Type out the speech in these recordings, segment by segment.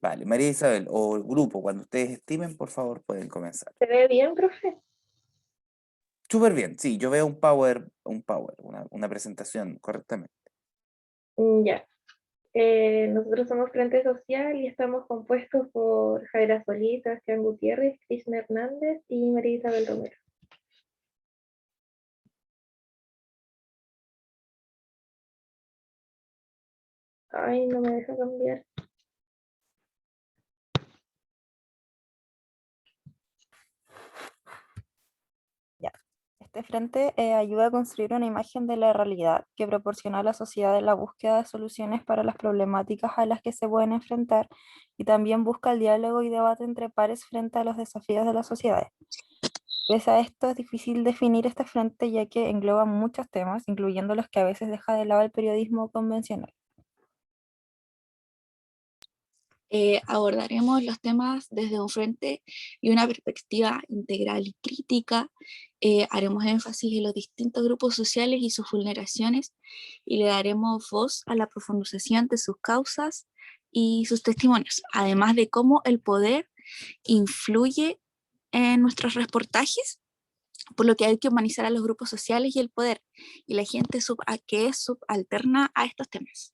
Vale, María Isabel o el grupo, cuando ustedes estimen, por favor, pueden comenzar. ¿Se ve bien, profe? Súper bien, sí, yo veo una presentación correctamente. Ya. Nosotros somos Frente Social y estamos compuestos por Javier Solís, Sebastián Gutiérrez, Krishna Hernández y María Isabel Romero. Ay, no me deja cambiar. Ya. Este frente ayuda a construir una imagen de la realidad que proporciona a la sociedad en la búsqueda de soluciones para las problemáticas a las que se pueden enfrentar y también busca el diálogo y debate entre pares frente a los desafíos de la sociedad. Pese a esto, es difícil definir este frente ya que engloba muchos temas, incluyendo los que a veces deja de lado el periodismo convencional. Abordaremos los temas desde un frente y una perspectiva integral y crítica. Haremos énfasis en los distintos grupos sociales y sus vulneraciones y le daremos voz a la profundización de sus causas y sus testimonios, además de cómo el poder influye en nuestros reportajes, por lo que hay que humanizar a los grupos sociales y el poder y la gente que es subalterna a estos temas.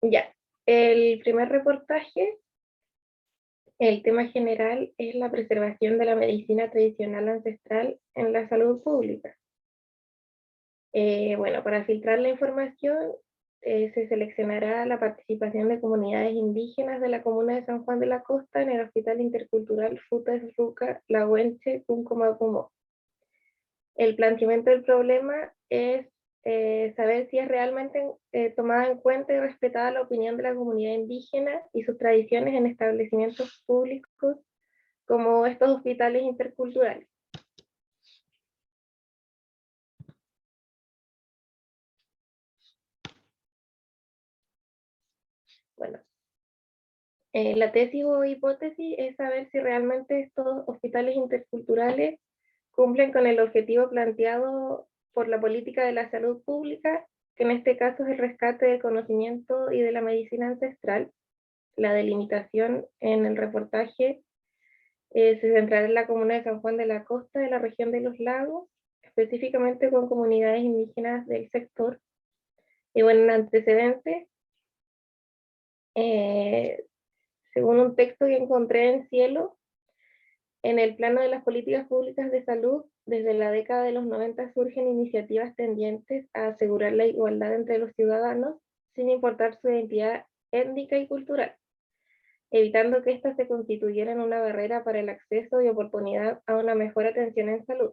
Ya. El primer reportaje, el tema general es la preservación de la medicina tradicional ancestral en la salud pública. Bueno, para filtrar la información se seleccionará la participación de comunidades indígenas de la comuna de San Juan de la Costa en el Hospital Intercultural Futas Ruca Lahuenche Cuncomacumo. El planteamiento del problema es saber si es realmente tomada en cuenta y respetada la opinión de la comunidad indígena y sus tradiciones en establecimientos públicos como estos hospitales interculturales. Bueno, la tesis o hipótesis es saber si realmente estos hospitales interculturales cumplen con el objetivo planteado por la política de la salud pública, que en este caso es el rescate del conocimiento y de la medicina ancestral. La delimitación en el reportaje se centrará en la comuna de San Juan de la Costa, de la región de los lagos, específicamente con comunidades indígenas del sector. Y bueno, en antecedentes, según un texto que encontré en Cielo, en el plano de las políticas públicas de salud, desde la década de los 90 surgen iniciativas tendientes a asegurar la igualdad entre los ciudadanos, sin importar su identidad étnica y cultural, evitando que éstas se constituyeran una barrera para el acceso y oportunidad a una mejor atención en salud.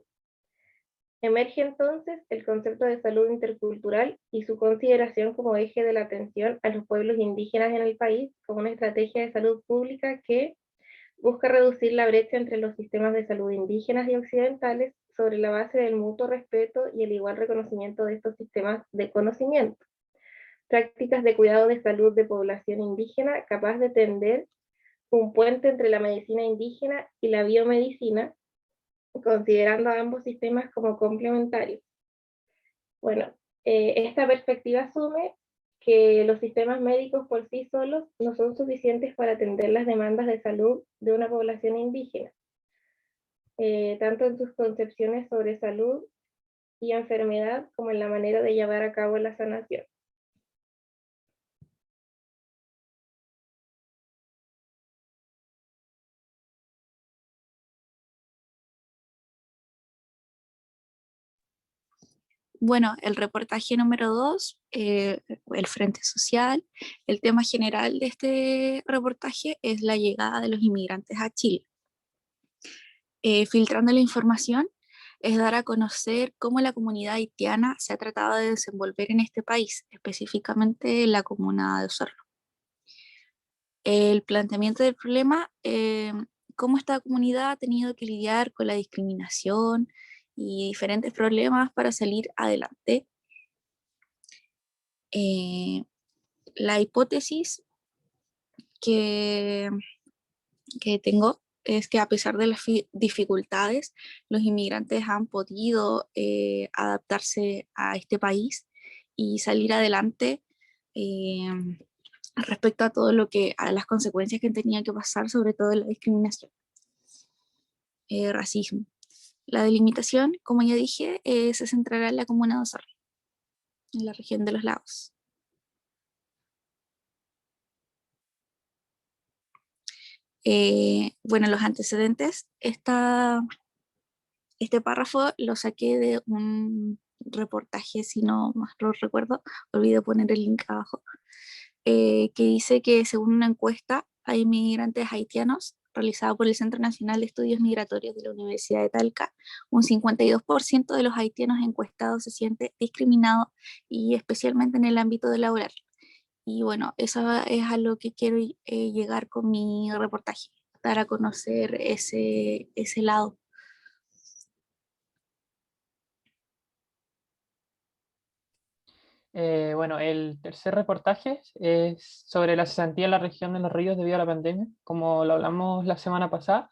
Emerge entonces el concepto de salud intercultural y su consideración como eje de la atención a los pueblos indígenas en el país como una estrategia de salud pública que busca reducir la brecha entre los sistemas de salud indígenas y occidentales sobre la base del mutuo respeto y el igual reconocimiento de estos sistemas de conocimiento. Prácticas de cuidado de salud de población indígena capaz de tender un puente entre la medicina indígena y la biomedicina, considerando a ambos sistemas como complementarios. Bueno, esta perspectiva asume que los sistemas médicos por sí solos no son suficientes para atender las demandas de salud de una población indígena, tanto en sus concepciones sobre salud y enfermedad como en la manera de llevar a cabo la sanación. Bueno, el reportaje número 2, el Frente Social. El tema general de este reportaje es la llegada de los inmigrantes a Chile. Filtrando la información es dar a conocer cómo la comunidad haitiana se ha tratado de desenvolver en este país, específicamente en la comuna de Osorno. El planteamiento del problema cómo esta comunidad ha tenido que lidiar con la discriminación y diferentes problemas para salir adelante. La hipótesis que tengo es que a pesar de las dificultades, los inmigrantes han podido adaptarse a este país y salir adelante eh, respecto a todo a las consecuencias que tenían que pasar, sobre todo la discriminación, racismo. La delimitación, como ya dije, se centrará en la comuna de Osorno, en la región de los lagos. Bueno, los antecedentes, este párrafo lo saqué de un reportaje, si no más lo recuerdo, olvidé poner el link abajo, que dice que según una encuesta a inmigrantes haitianos realizada por el Centro Nacional de Estudios Migratorios de la Universidad de Talca, un 52% de los haitianos encuestados se siente discriminado y especialmente en el ámbito laboral. Y bueno, eso es a lo que quiero llegar con mi reportaje, dar a conocer ese lado. Bueno, el tercer reportaje es sobre la cesantía en la región de Los Ríos debido a la pandemia, como lo hablamos la semana pasada.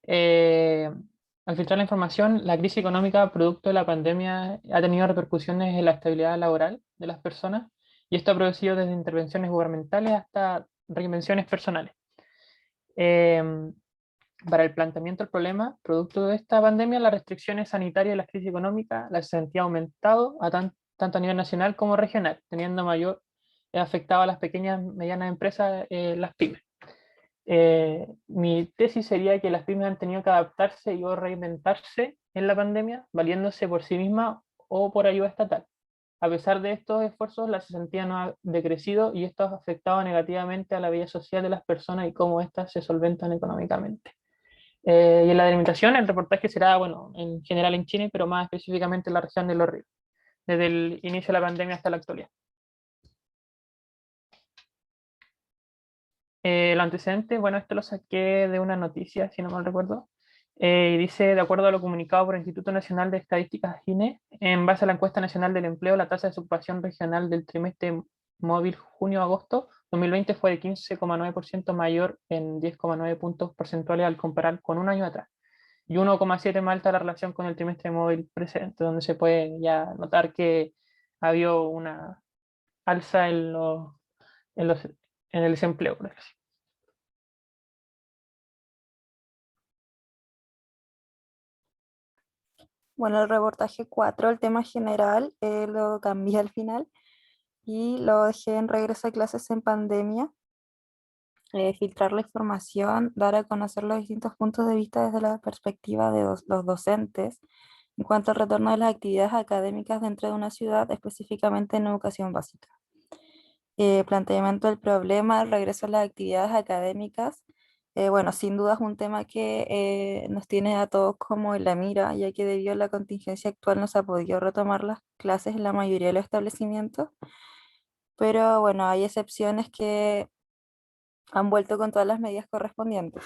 Al filtrar la información, la crisis económica producto de la pandemia ha tenido repercusiones en la estabilidad laboral de las personas, y esto ha producido desde intervenciones gubernamentales hasta reinvenciones personales. Para el planteamiento del problema, producto de esta pandemia, las restricciones sanitarias y la crisis económica, la cesantía ha aumentado tanto a nivel nacional como regional, teniendo mayor afectado a las pequeñas y medianas empresas, las pymes. Mi tesis sería que las pymes han tenido que adaptarse y o reinventarse en la pandemia, valiéndose por sí mismas o por ayuda estatal. A pesar de estos esfuerzos, la cesantía no ha decrecido y esto ha afectado negativamente a la vida social de las personas y cómo éstas se solventan económicamente. Y en la delimitación, el reportaje será, bueno, en general en Chile, pero más específicamente en la región de Los Ríos, desde el inicio de la pandemia hasta la actualidad. Los antecedentes, bueno, esto lo saqué de una noticia, si no mal recuerdo, y dice, de acuerdo a lo comunicado por el Instituto Nacional de Estadísticas, INE, en base a la encuesta nacional del empleo, la tasa de desocupación regional del trimestre móvil junio-agosto 2020 fue de 15,9% mayor en 10,9 puntos porcentuales al comparar con un año atrás, y 1,7 más alta la relación con el trimestre móvil precedente, donde se puede ya notar que ha habido una alza en, los, en el desempleo, por ejemplo. Bueno, el reportaje 4, el tema general, lo cambié al final y lo dejé en regreso a clases en pandemia. Filtrar la información, dar a conocer los distintos puntos de vista desde la perspectiva de los docentes en cuanto al retorno de las actividades académicas dentro de una ciudad, específicamente en educación básica. Planteamiento del problema, el regreso a las actividades académicas. Bueno, sin duda es un tema que nos tiene a todos como en la mira, ya que debido a la contingencia actual no se ha podido retomar las clases en la mayoría de los establecimientos, pero bueno, hay excepciones que han vuelto con todas las medidas correspondientes.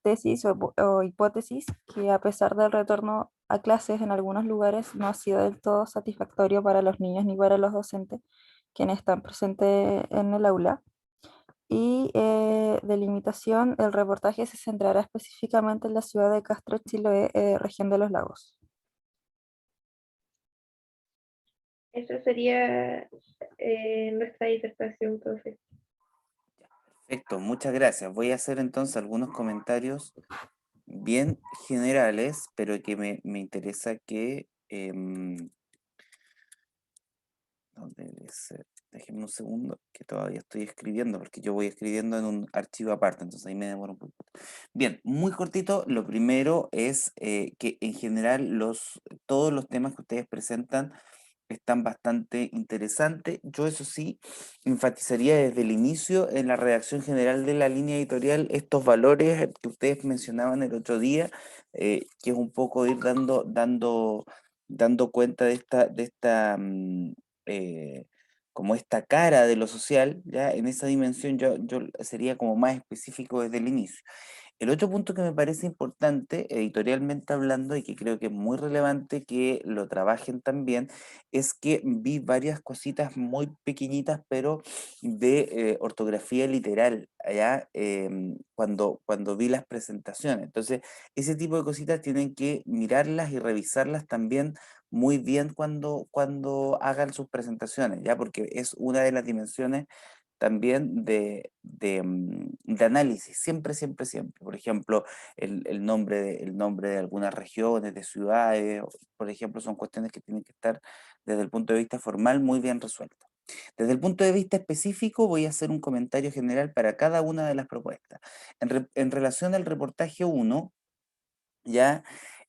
Tesis o hipótesis que a pesar del retorno a clases en algunos lugares no ha sido del todo satisfactorio para los niños ni para los docentes quienes están presentes en el aula. Y delimitación, el reportaje se centrará específicamente en la ciudad de Castro, Chiloé, región de los lagos. Esa sería nuestra disertación, profe. Perfecto, muchas gracias. Voy a hacer entonces algunos comentarios bien generales, pero que me interesa que... no debe ser. Déjenme un segundo, que todavía estoy escribiendo, porque yo voy escribiendo en un archivo aparte, entonces ahí me demoro un poquito. Bien, muy cortito. Lo primero es que en general todos los temas que ustedes presentan están bastante interesantes. Yo eso sí, enfatizaría desde el inicio en la redacción general de la línea editorial estos valores que ustedes mencionaban el otro día, que es un poco ir dando cuenta de esta como esta cara de lo social, ya en esa dimensión yo sería como más específico desde el inicio. El otro punto que me parece importante, editorialmente hablando, y que creo que es muy relevante que lo trabajen también, es que vi varias cositas muy pequeñitas, pero de ortografía literal, allá, cuando vi las presentaciones. Entonces, ese tipo de cositas tienen que mirarlas y revisarlas también muy bien cuando hagan sus presentaciones, ¿ya? Porque es una de las dimensiones también de análisis, siempre, siempre, siempre. Por ejemplo, el nombre de algunas regiones, de ciudades, por ejemplo, son cuestiones que tienen que estar desde el punto de vista formal muy bien resueltas. Desde el punto de vista específico, voy a hacer un comentario general para cada una de las propuestas. En relación al reportaje 1, ya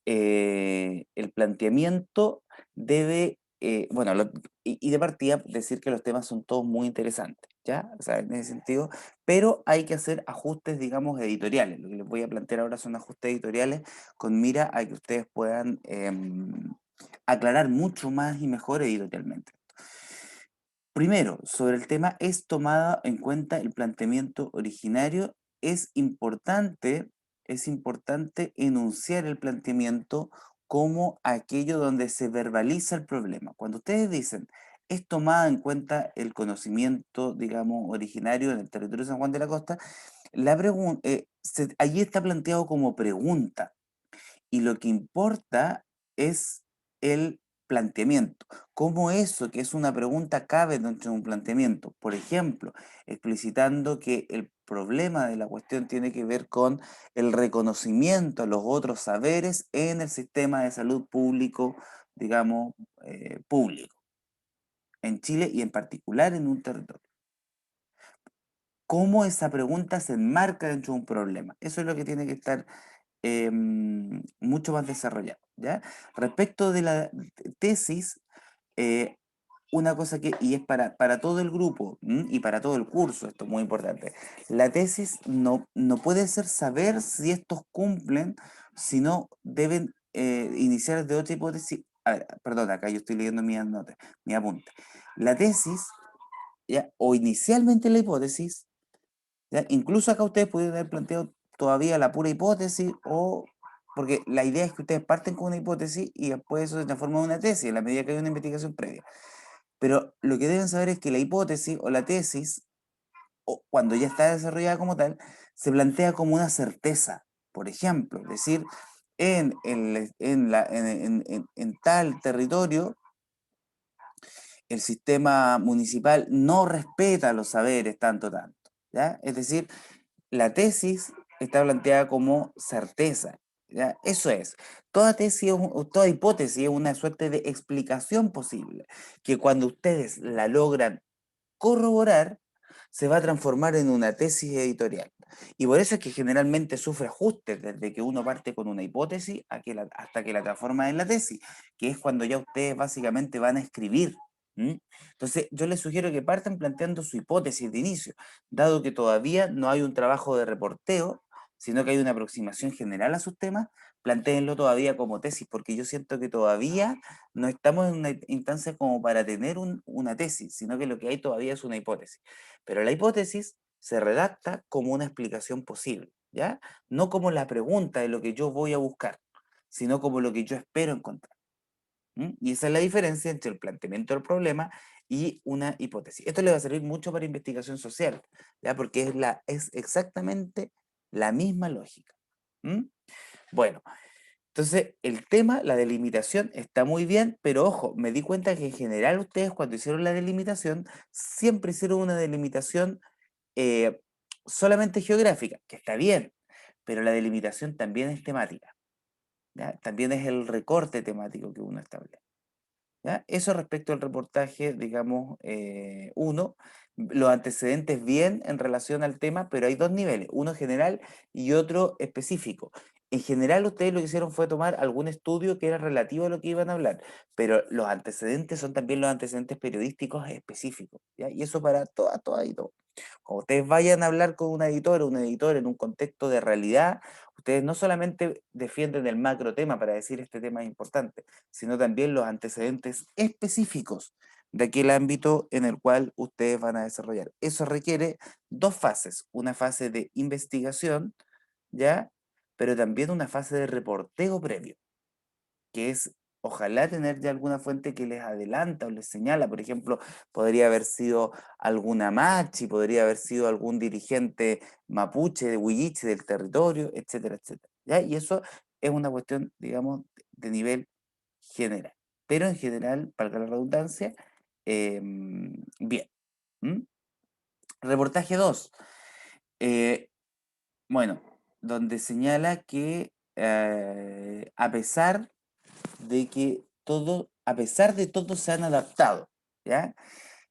el planteamiento debe, bueno, y de partida decir que los temas son todos muy interesantes, ¿ya? O sea, en ese sentido, pero hay que hacer ajustes, digamos, editoriales. Lo que les voy a plantear ahora son ajustes editoriales con mira a que ustedes puedan aclarar mucho más y mejor editorialmente. Primero, sobre el tema, ¿es tomada en cuenta el planteamiento originario? Es importante enunciar el planteamiento como aquello donde se verbaliza el problema. Cuando ustedes dicen, ¿es tomada en cuenta el conocimiento, digamos, originario en el territorio de San Juan de la Costa? Allí está planteado como pregunta. Y lo que importa es el planteamiento. ¿Cómo eso, que es una pregunta, cabe dentro de un planteamiento? Por ejemplo, explicitando que el problema de la cuestión tiene que ver con el reconocimiento a los otros saberes en el sistema de salud público, digamos, público, en Chile y en particular en un territorio. ¿Cómo esa pregunta se enmarca dentro de un problema? Eso es lo que tiene que estar mucho más desarrollado, ¿ya? Respecto de la tesis, eh, una cosa que, y es para todo el grupo y para todo el curso, esto es muy importante, la tesis no puede ser saber si estos cumplen, sino deben iniciar de otra hipótesis. A ver, perdón, acá yo estoy leyendo mi nota, mi apunte. La tesis, ¿ya? O inicialmente la hipótesis, ¿ya? Incluso acá ustedes pueden haber planteado todavía la pura hipótesis o... Porque la idea es que ustedes parten con una hipótesis y después eso se transforma en una tesis, en la medida que hay una investigación previa. Pero lo que deben saber es que la hipótesis o la tesis, o cuando ya está desarrollada como tal, se plantea como una certeza. Por ejemplo, decir, en tal territorio, el sistema municipal no respeta los saberes tanto, tanto. ¿Ya? Es decir, la tesis está planteada como certeza, ¿ya? Eso es. Toda tesis o toda hipótesis es una suerte de explicación posible, que cuando ustedes la logran corroborar, se va a transformar en una tesis editorial. Y por eso es que generalmente sufre ajustes desde que uno parte con una hipótesis hasta que la transforma en la tesis, que es cuando ya ustedes básicamente van a escribir. Entonces, yo les sugiero que partan planteando su hipótesis de inicio, dado que todavía no hay un trabajo de reporteo, sino que hay una aproximación general a sus temas, plantéenlo todavía como tesis, porque yo siento que todavía no estamos en una instancia como para tener una tesis, sino que lo que hay todavía es una hipótesis. Pero la hipótesis se redacta como una explicación posible, ¿ya? No como la pregunta de lo que yo voy a buscar, sino como lo que yo espero encontrar. Y esa es la diferencia entre el planteamiento del problema y una hipótesis. Esto le va a servir mucho para investigación social, ¿ya? Porque es exactamente la misma lógica. Bueno, entonces el tema, la delimitación, está muy bien, pero ojo, me di cuenta que en general ustedes cuando hicieron la delimitación, siempre hicieron una delimitación eh, solamente geográfica, que está bien, pero la delimitación también es temática, ¿ya? También es el recorte temático que uno establece. ¿Ya? Eso respecto al reportaje, digamos, uno, los antecedentes bien en relación al tema, pero hay dos niveles, uno general y otro específico. En general, ustedes lo que hicieron fue tomar algún estudio que era relativo a lo que iban a hablar, pero los antecedentes son también los antecedentes periodísticos específicos, ¿ya? Y eso para todas y todos. Cuando ustedes vayan a hablar con un editor en un contexto de realidad, ustedes no solamente defienden el macro tema para decir este tema es importante, sino también los antecedentes específicos de aquel ámbito en el cual ustedes van a desarrollar. Eso requiere dos fases, una fase de investigación, ¿ya? Pero también una fase de reporteo previo, que es ojalá tener ya alguna fuente que les adelanta o les señala. Por ejemplo, podría haber sido alguna machi, podría haber sido algún dirigente mapuche de Huilliche del territorio, etcétera, etcétera. ¿Ya? Y eso es una cuestión, digamos, de nivel general. Pero en general, para la redundancia, bien. ¿Mm? Reportaje 2. Bueno, donde señala que a pesar de que a pesar de todo se han adaptado, ¿ya?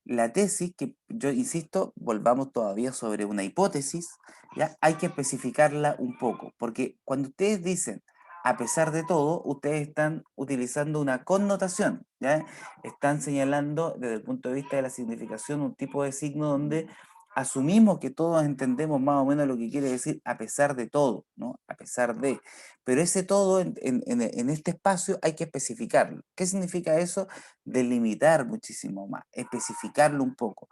La tesis, que yo insisto, volvamos todavía sobre una hipótesis, ¿ya? Hay que especificarla un poco, porque cuando ustedes dicen a pesar de todo, ustedes están utilizando una connotación, ¿ya? Están señalando desde el punto de vista de la significación un tipo de signo donde asumimos que todos entendemos más o menos lo que quiere decir a pesar de todo, ¿no? A pesar de. Pero ese todo en este espacio hay que especificarlo. ¿Qué significa eso? Delimitar muchísimo más, especificarlo un poco.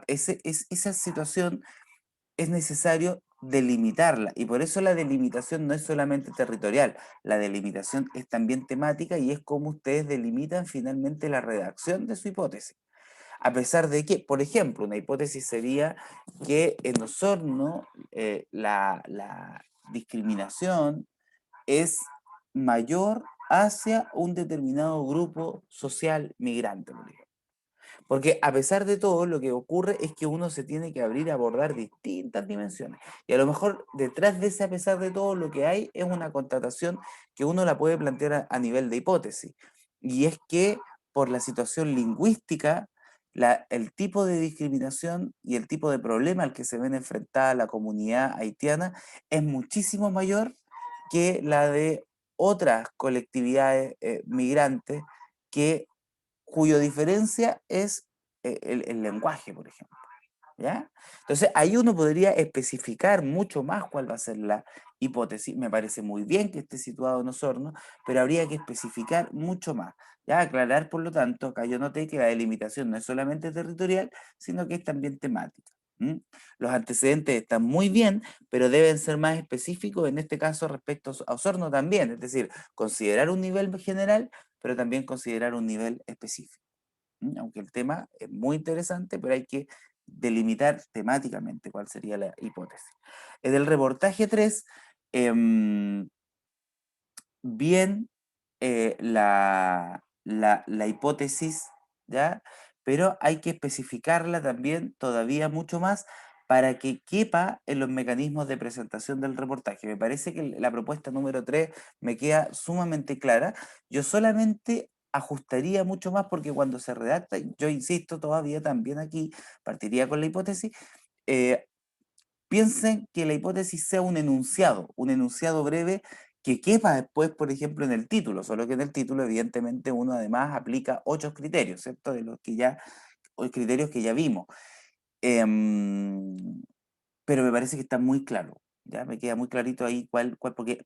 Esa situación es necesario delimitarla y por eso la delimitación no es solamente territorial, la delimitación es también temática y es como ustedes delimitan finalmente la redacción de su hipótesis. A pesar de que, por ejemplo, una hipótesis sería que en Osorno la discriminación es mayor hacia un determinado grupo social migrante, por ejemplo. Porque a pesar de todo, lo que ocurre es que uno se tiene que abrir a abordar distintas dimensiones. Y a lo mejor detrás de ese a pesar de todo, lo que hay es una constatación que uno la puede plantear a nivel de hipótesis. Y es que por la situación lingüística, el tipo de discriminación y el tipo de problema al que se ven enfrentada la comunidad haitiana es muchísimo mayor que la de otras colectividades migrantes que cuya diferencia es el lenguaje, por ejemplo. ¿Ya? Entonces, ahí uno podría especificar mucho más cuál va a ser la hipótesis. Me parece muy bien que esté situado en Osorno, pero habría que especificar mucho más. Ya aclarar, por lo tanto, acá yo noté que la delimitación no es solamente territorial, sino que es también temática. ¿Mm? Los antecedentes están muy bien, pero deben ser más específicos en este caso respecto a Osorno también, es decir, considerar un nivel general, pero también considerar un nivel específico. Aunque el tema es muy interesante, pero hay que delimitar temáticamente cuál sería la hipótesis. En el reportaje 3, bien la hipótesis, ¿ya? Pero hay que especificarla también todavía mucho más para que quepa en los mecanismos de presentación del reportaje. Me parece que la propuesta número 3 me queda sumamente clara. Yo solamente ajustaría mucho más porque cuando se redacta, yo insisto todavía también aquí, partiría con la hipótesis, eh, piensen que la hipótesis sea un enunciado breve que quepa después, por ejemplo, en el título, solo que en el título, evidentemente, uno además aplica 8 criterios, ¿cierto? De los que ya, o criterios que ya vimos. Em, pero me parece que está muy claro, ¿ya? Me queda muy clarito ahí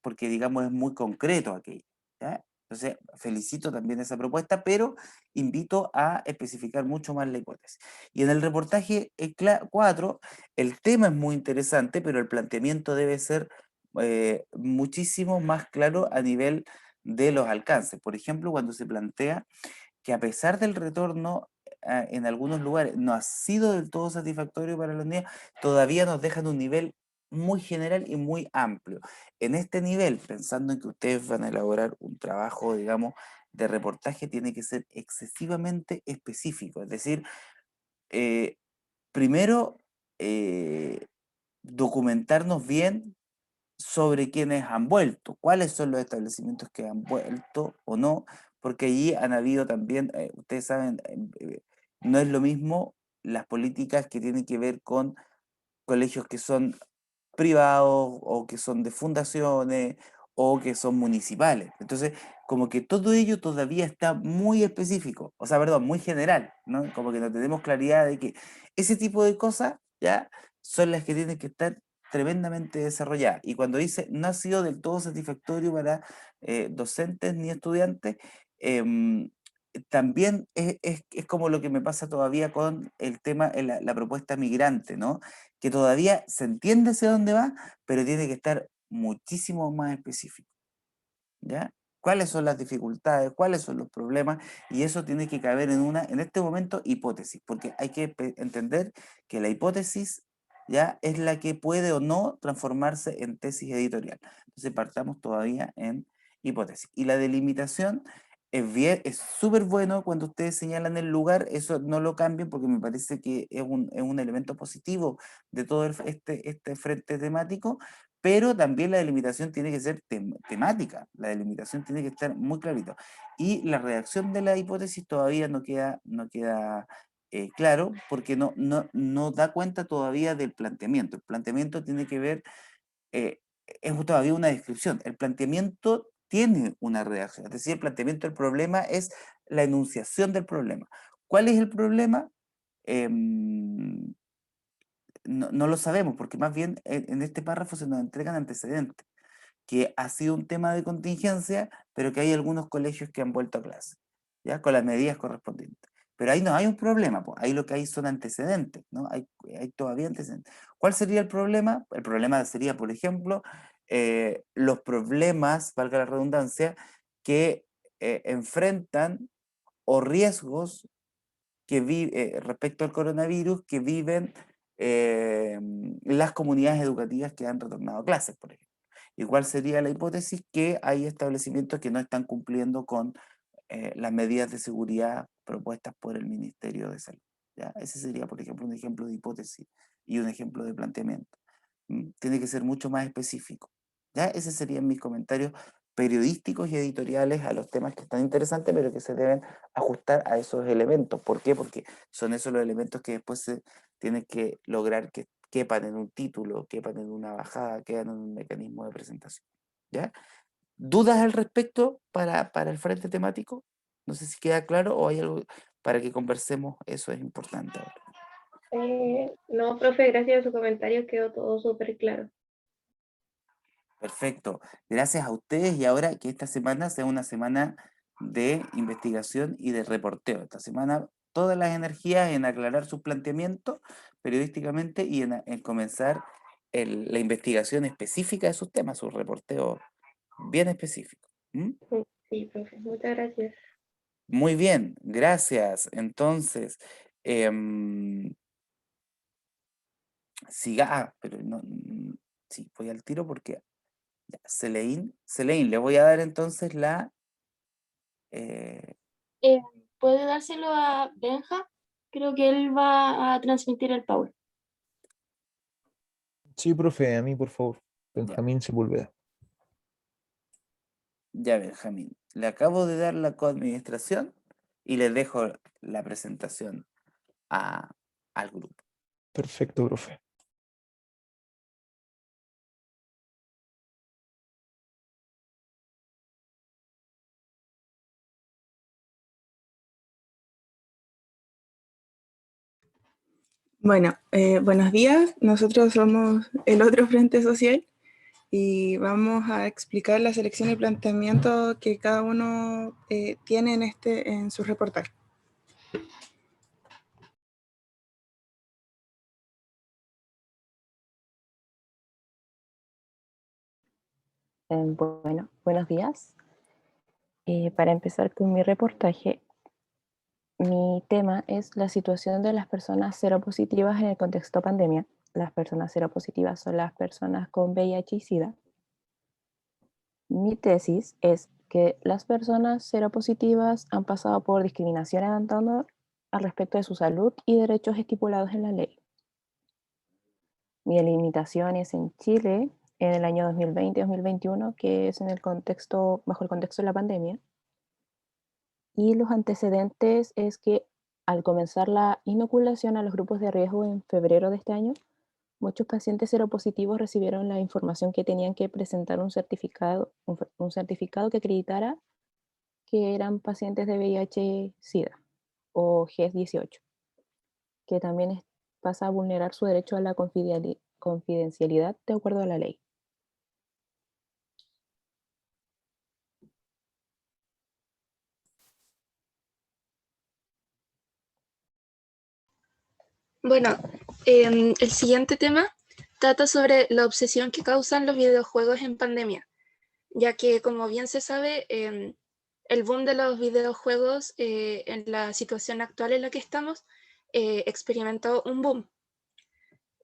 porque digamos es muy concreto aquello, ¿ya? Entonces, felicito también esa propuesta, pero invito a especificar mucho más la hipótesis. Y en el reportaje 4, el tema es muy interesante, pero el planteamiento debe ser muchísimo más claro a nivel de los alcances. Por ejemplo, cuando se plantea que a pesar del retorno en algunos lugares no ha sido del todo satisfactorio para los niños, todavía nos dejan un nivel muy general y muy amplio. En este nivel, pensando en que ustedes van a elaborar un trabajo, digamos, de reportaje, tiene que ser excesivamente específico. Es decir, eh, primero, documentarnos bien sobre quiénes han vuelto, cuáles son los establecimientos que han vuelto o no, porque allí han habido también, ustedes saben, no es lo mismo las políticas que tienen que ver con colegios que son privados o que son de fundaciones o que son municipales. Entonces, como que todo ello todavía está muy específico, o sea, perdón, muy general, ¿no? Como que no tenemos claridad de que ese tipo de cosas ya son las que tienen que estar tremendamente desarrolladas. Y cuando dice no ha sido del todo satisfactorio para docentes ni estudiantes, em, también es como lo que me pasa todavía con el tema, la propuesta migrante, ¿no? Que todavía se entiende hacia dónde va, pero tiene que estar muchísimo más específico, ¿ya? ¿Cuáles son las dificultades? ¿Cuáles son los problemas? Y eso tiene que caber en este momento, hipótesis, porque hay que entender que la hipótesis ya es la que puede o no transformarse en tesis editorial. Entonces partamos todavía en hipótesis. Y la delimitación es súper bueno cuando ustedes señalan el lugar, eso no lo cambien porque me parece que es un elemento positivo de todo este frente temático, pero también la delimitación tiene que ser temática, la delimitación tiene que estar muy clarito. Y la redacción de la hipótesis todavía no queda claro, porque no da cuenta todavía del planteamiento. El planteamiento tiene que ver, eh, es todavía una descripción. El planteamiento tiene una redacción, es decir, el planteamiento del problema es la enunciación del problema. ¿Cuál es el problema? No lo sabemos, porque más bien en este párrafo se nos entregan antecedentes, que ha sido un tema de contingencia, pero que hay algunos colegios que han vuelto a clase, ¿ya? Con las medidas correspondientes. Pero ahí no hay un problema, pues, ahí lo que hay son antecedentes, ¿no? Hay todavía antecedentes. ¿Cuál sería el problema? El problema sería, por ejemplo, los problemas, valga la redundancia, que enfrentan o riesgos respecto al coronavirus que viven las comunidades educativas que han retornado a clases, por ejemplo. Igual sería la hipótesis que hay establecimientos que no están cumpliendo con las medidas de seguridad propuestas por el Ministerio de Salud, ¿ya? Ese sería, por ejemplo, un ejemplo de hipótesis y un ejemplo de planteamiento. Tiene que ser mucho más específico, ¿ya? Ese serían mis comentarios periodísticos y editoriales a los temas que están interesantes, pero que se deben ajustar a esos elementos. ¿Por qué? Porque son esos los elementos que después se tienen que lograr que quepan en un título, quepan en una bajada, quedan en un mecanismo de presentación, ¿ya? ¿Dudas al respecto para el frente temático? No sé si queda claro o hay algo para que conversemos, eso es importante ahora. No, profe, gracias a su comentario quedó todo súper claro. Perfecto. Gracias a ustedes y ahora que esta semana sea una semana de investigación y de reporteo. Esta semana todas las energías en aclarar sus planteamientos periodísticamente y en comenzar la investigación específica de sus temas, su reporteo bien específico. ¿Mm? Sí, profe, muchas gracias. Muy bien, gracias. Entonces, em, pero no, sí, voy al tiro porque ya, Celeín, le voy a dar entonces eh, ¿Puede dárselo a Benja? Creo que él va a transmitir el Power. Sí, profe, a mí, por favor. ya, Benjamín Sepúlveda. ya, Benjamín. Le acabo de dar la coadministración y le dejo la presentación al grupo. Perfecto, profe. Bueno, buenos días. Nosotros somos el otro Frente Social y vamos a explicar la selección y planteamiento que cada uno tiene en su reportaje. Bueno, buenos días. Para empezar con mi reportaje, mi tema es la situación de las personas seropositivas en el contexto pandemia. Las personas seropositivas son las personas con VIH y SIDA. Mi tesis es que las personas seropositivas han pasado por discriminación al respecto de su salud y derechos estipulados en la ley. Mi delimitación es en Chile en el año 2020-2021, que es bajo el contexto de la pandemia. Y los antecedentes es que al comenzar la inoculación a los grupos de riesgo en febrero de este año, muchos pacientes seropositivos recibieron la información que tenían que presentar un certificado que acreditara que eran pacientes de VIH-Sida o GES-18, que también pasa a vulnerar su derecho a la confidencialidad de acuerdo a la ley. Bueno, el siguiente tema trata sobre la obsesión que causan los videojuegos en pandemia, ya que, como bien se sabe, el boom de los videojuegos en la situación actual en la que estamos experimentó un boom.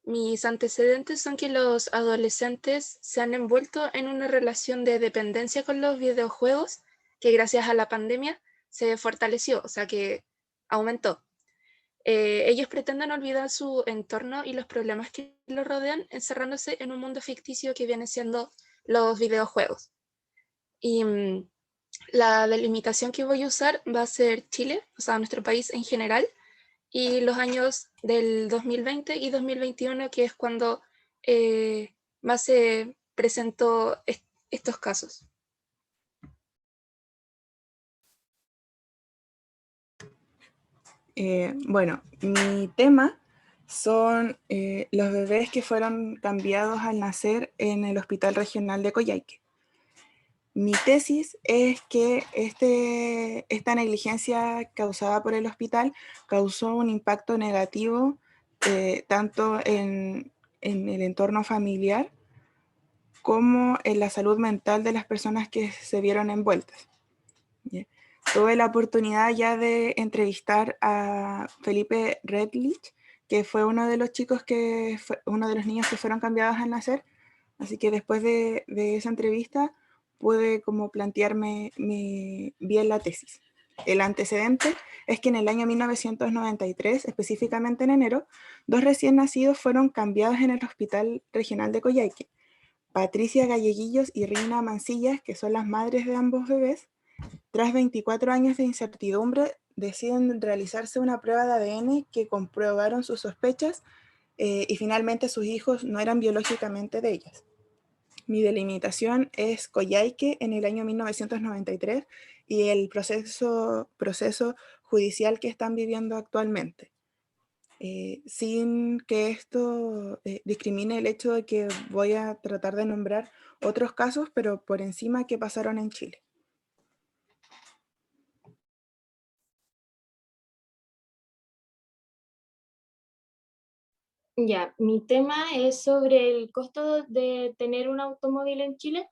Mis antecedentes son que los adolescentes se han envuelto en una relación de dependencia con los videojuegos que gracias a la pandemia se fortaleció, o sea que aumentó. Ellos pretenden olvidar su entorno y los problemas que los rodean encerrándose en un mundo ficticio que viene siendo los videojuegos. Y la delimitación que voy a usar va a ser Chile, o sea, nuestro país en general, y los años del 2020 y 2021, que es cuando más se presentó estos casos. Bueno, mi tema son los bebés que fueron cambiados al nacer en el Hospital Regional de Coyhaique. Mi tesis es que esta negligencia causada por el hospital causó un impacto negativo tanto en el entorno familiar como en la salud mental de las personas que se vieron envueltas. ¿Ya? Tuve la oportunidad ya de entrevistar a Felipe Redlich, que fue uno de los chicos uno de los niños que fueron cambiados al nacer, así que después de esa entrevista pude como plantearme bien la tesis. El antecedente es que en el año 1993, específicamente en enero, 2 recién nacidos fueron cambiados en el Hospital Regional de Coyhaique. Patricia Galleguillos y Rina Mancillas, que son las madres de ambos bebés, tras 24 años de incertidumbre, deciden realizarse una prueba de ADN que comprobaron sus sospechas y finalmente sus hijos no eran biológicamente de ellas. Mi delimitación es Coyhaique en el año 1993 y el proceso judicial que están viviendo actualmente. Sin que esto discrimine el hecho de que voy a tratar de nombrar otros casos, pero por encima que pasaron en Chile. Ya, mi tema es sobre el costo de tener un automóvil en Chile.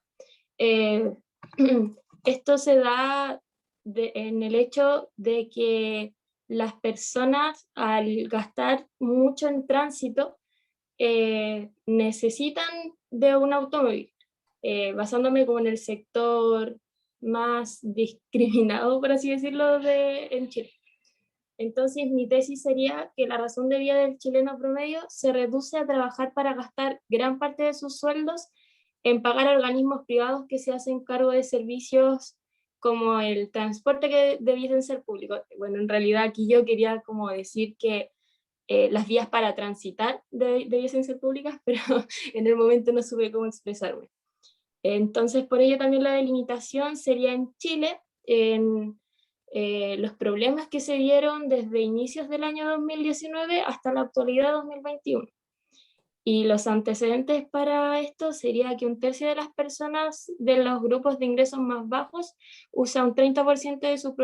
Esto se da en el hecho de que las personas al gastar mucho en tránsito necesitan de un automóvil, basándome como en el sector más discriminado, por así decirlo, en Chile. Entonces, mi tesis sería que la razón de vida del chileno promedio se reduce a trabajar para gastar gran parte de sus sueldos en pagar a organismos privados que se hacen cargo de servicios como el transporte que debiesen ser públicos. Bueno, en realidad aquí yo quería como decir que las vías para transitar debiesen ser públicas, pero en el momento no supe cómo expresarme. Entonces, por ello también la delimitación sería en Chile, en los problemas que se dieron desde inicios del año 2019 hasta la actualidad 2021. Y los antecedentes para esto sería que 1/3 de las personas de los grupos de ingresos más bajos usa un 30% de su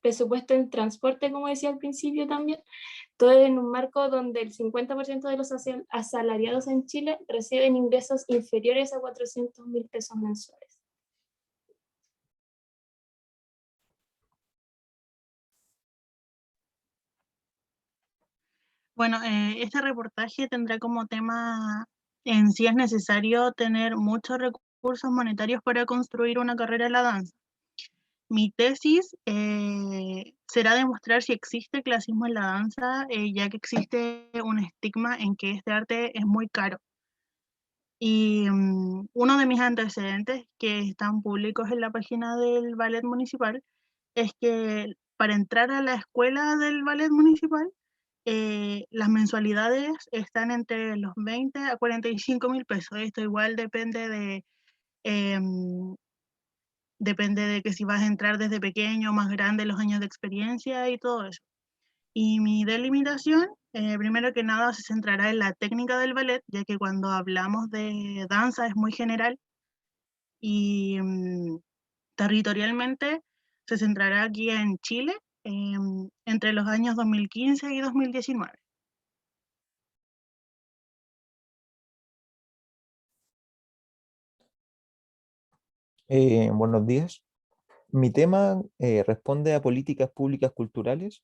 presupuesto en transporte, como decía al principio también, todo en un marco donde el 50% de los asalariados en Chile reciben ingresos inferiores a 400.000 pesos mensuales. Bueno, este reportaje tendrá como tema en si es necesario tener muchos recursos monetarios para construir una carrera en la danza. Mi tesis será demostrar si existe clasismo en la danza, ya que existe un estigma en que este arte es muy caro. Y uno de mis antecedentes que están públicos en la página del ballet municipal es que para entrar a la escuela del ballet municipal, las mensualidades están entre los 20 a 45.000 pesos. Esto igual depende de que si vas a entrar desde pequeño o más grande, los años de experiencia y todo eso. Y mi delimitación, primero que nada, se centrará en la técnica del ballet, ya que cuando hablamos de danza es muy general, y territorialmente se centrará aquí en Chile, entre los años 2015 y 2019. Buenos días. Mi tema responde a políticas públicas culturales,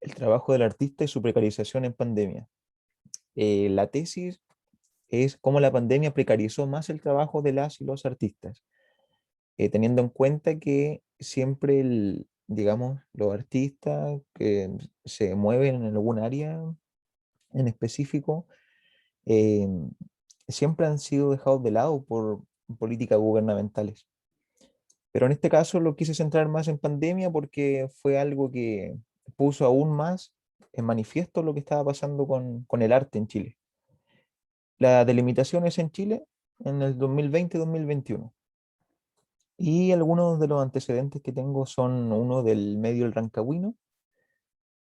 el trabajo del artista y su precarización en pandemia. La tesis es cómo la pandemia precarizó más el trabajo de las y los artistas, teniendo en cuenta que siempre, digamos, los artistas que se mueven en algún área en específico, eh, siempre han sido dejados de lado por políticas gubernamentales. Pero en este caso lo quise centrar más en pandemia porque fue algo que puso aún más en manifiesto lo que estaba pasando con el arte en Chile. La delimitación es en Chile en el 2020-2021. Y algunos de los antecedentes que tengo son uno del medio El Rancagüino,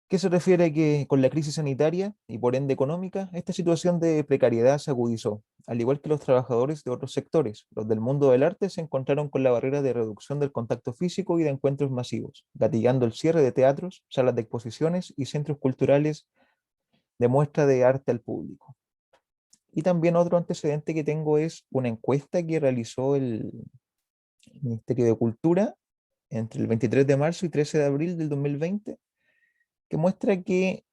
que se refiere a que con la crisis sanitaria y por ende económica, esta situación de precariedad se agudizó, al igual que los trabajadores de otros sectores. Los del mundo del arte se encontraron con la barrera de reducción del contacto físico y de encuentros masivos, gatillando el cierre de teatros, salas de exposiciones y centros culturales de muestra de arte al público. Y también otro antecedente que tengo es una encuesta que realizó el Ministerio de Cultura entre el 23 de marzo y 13 de abril del 2020, que muestra que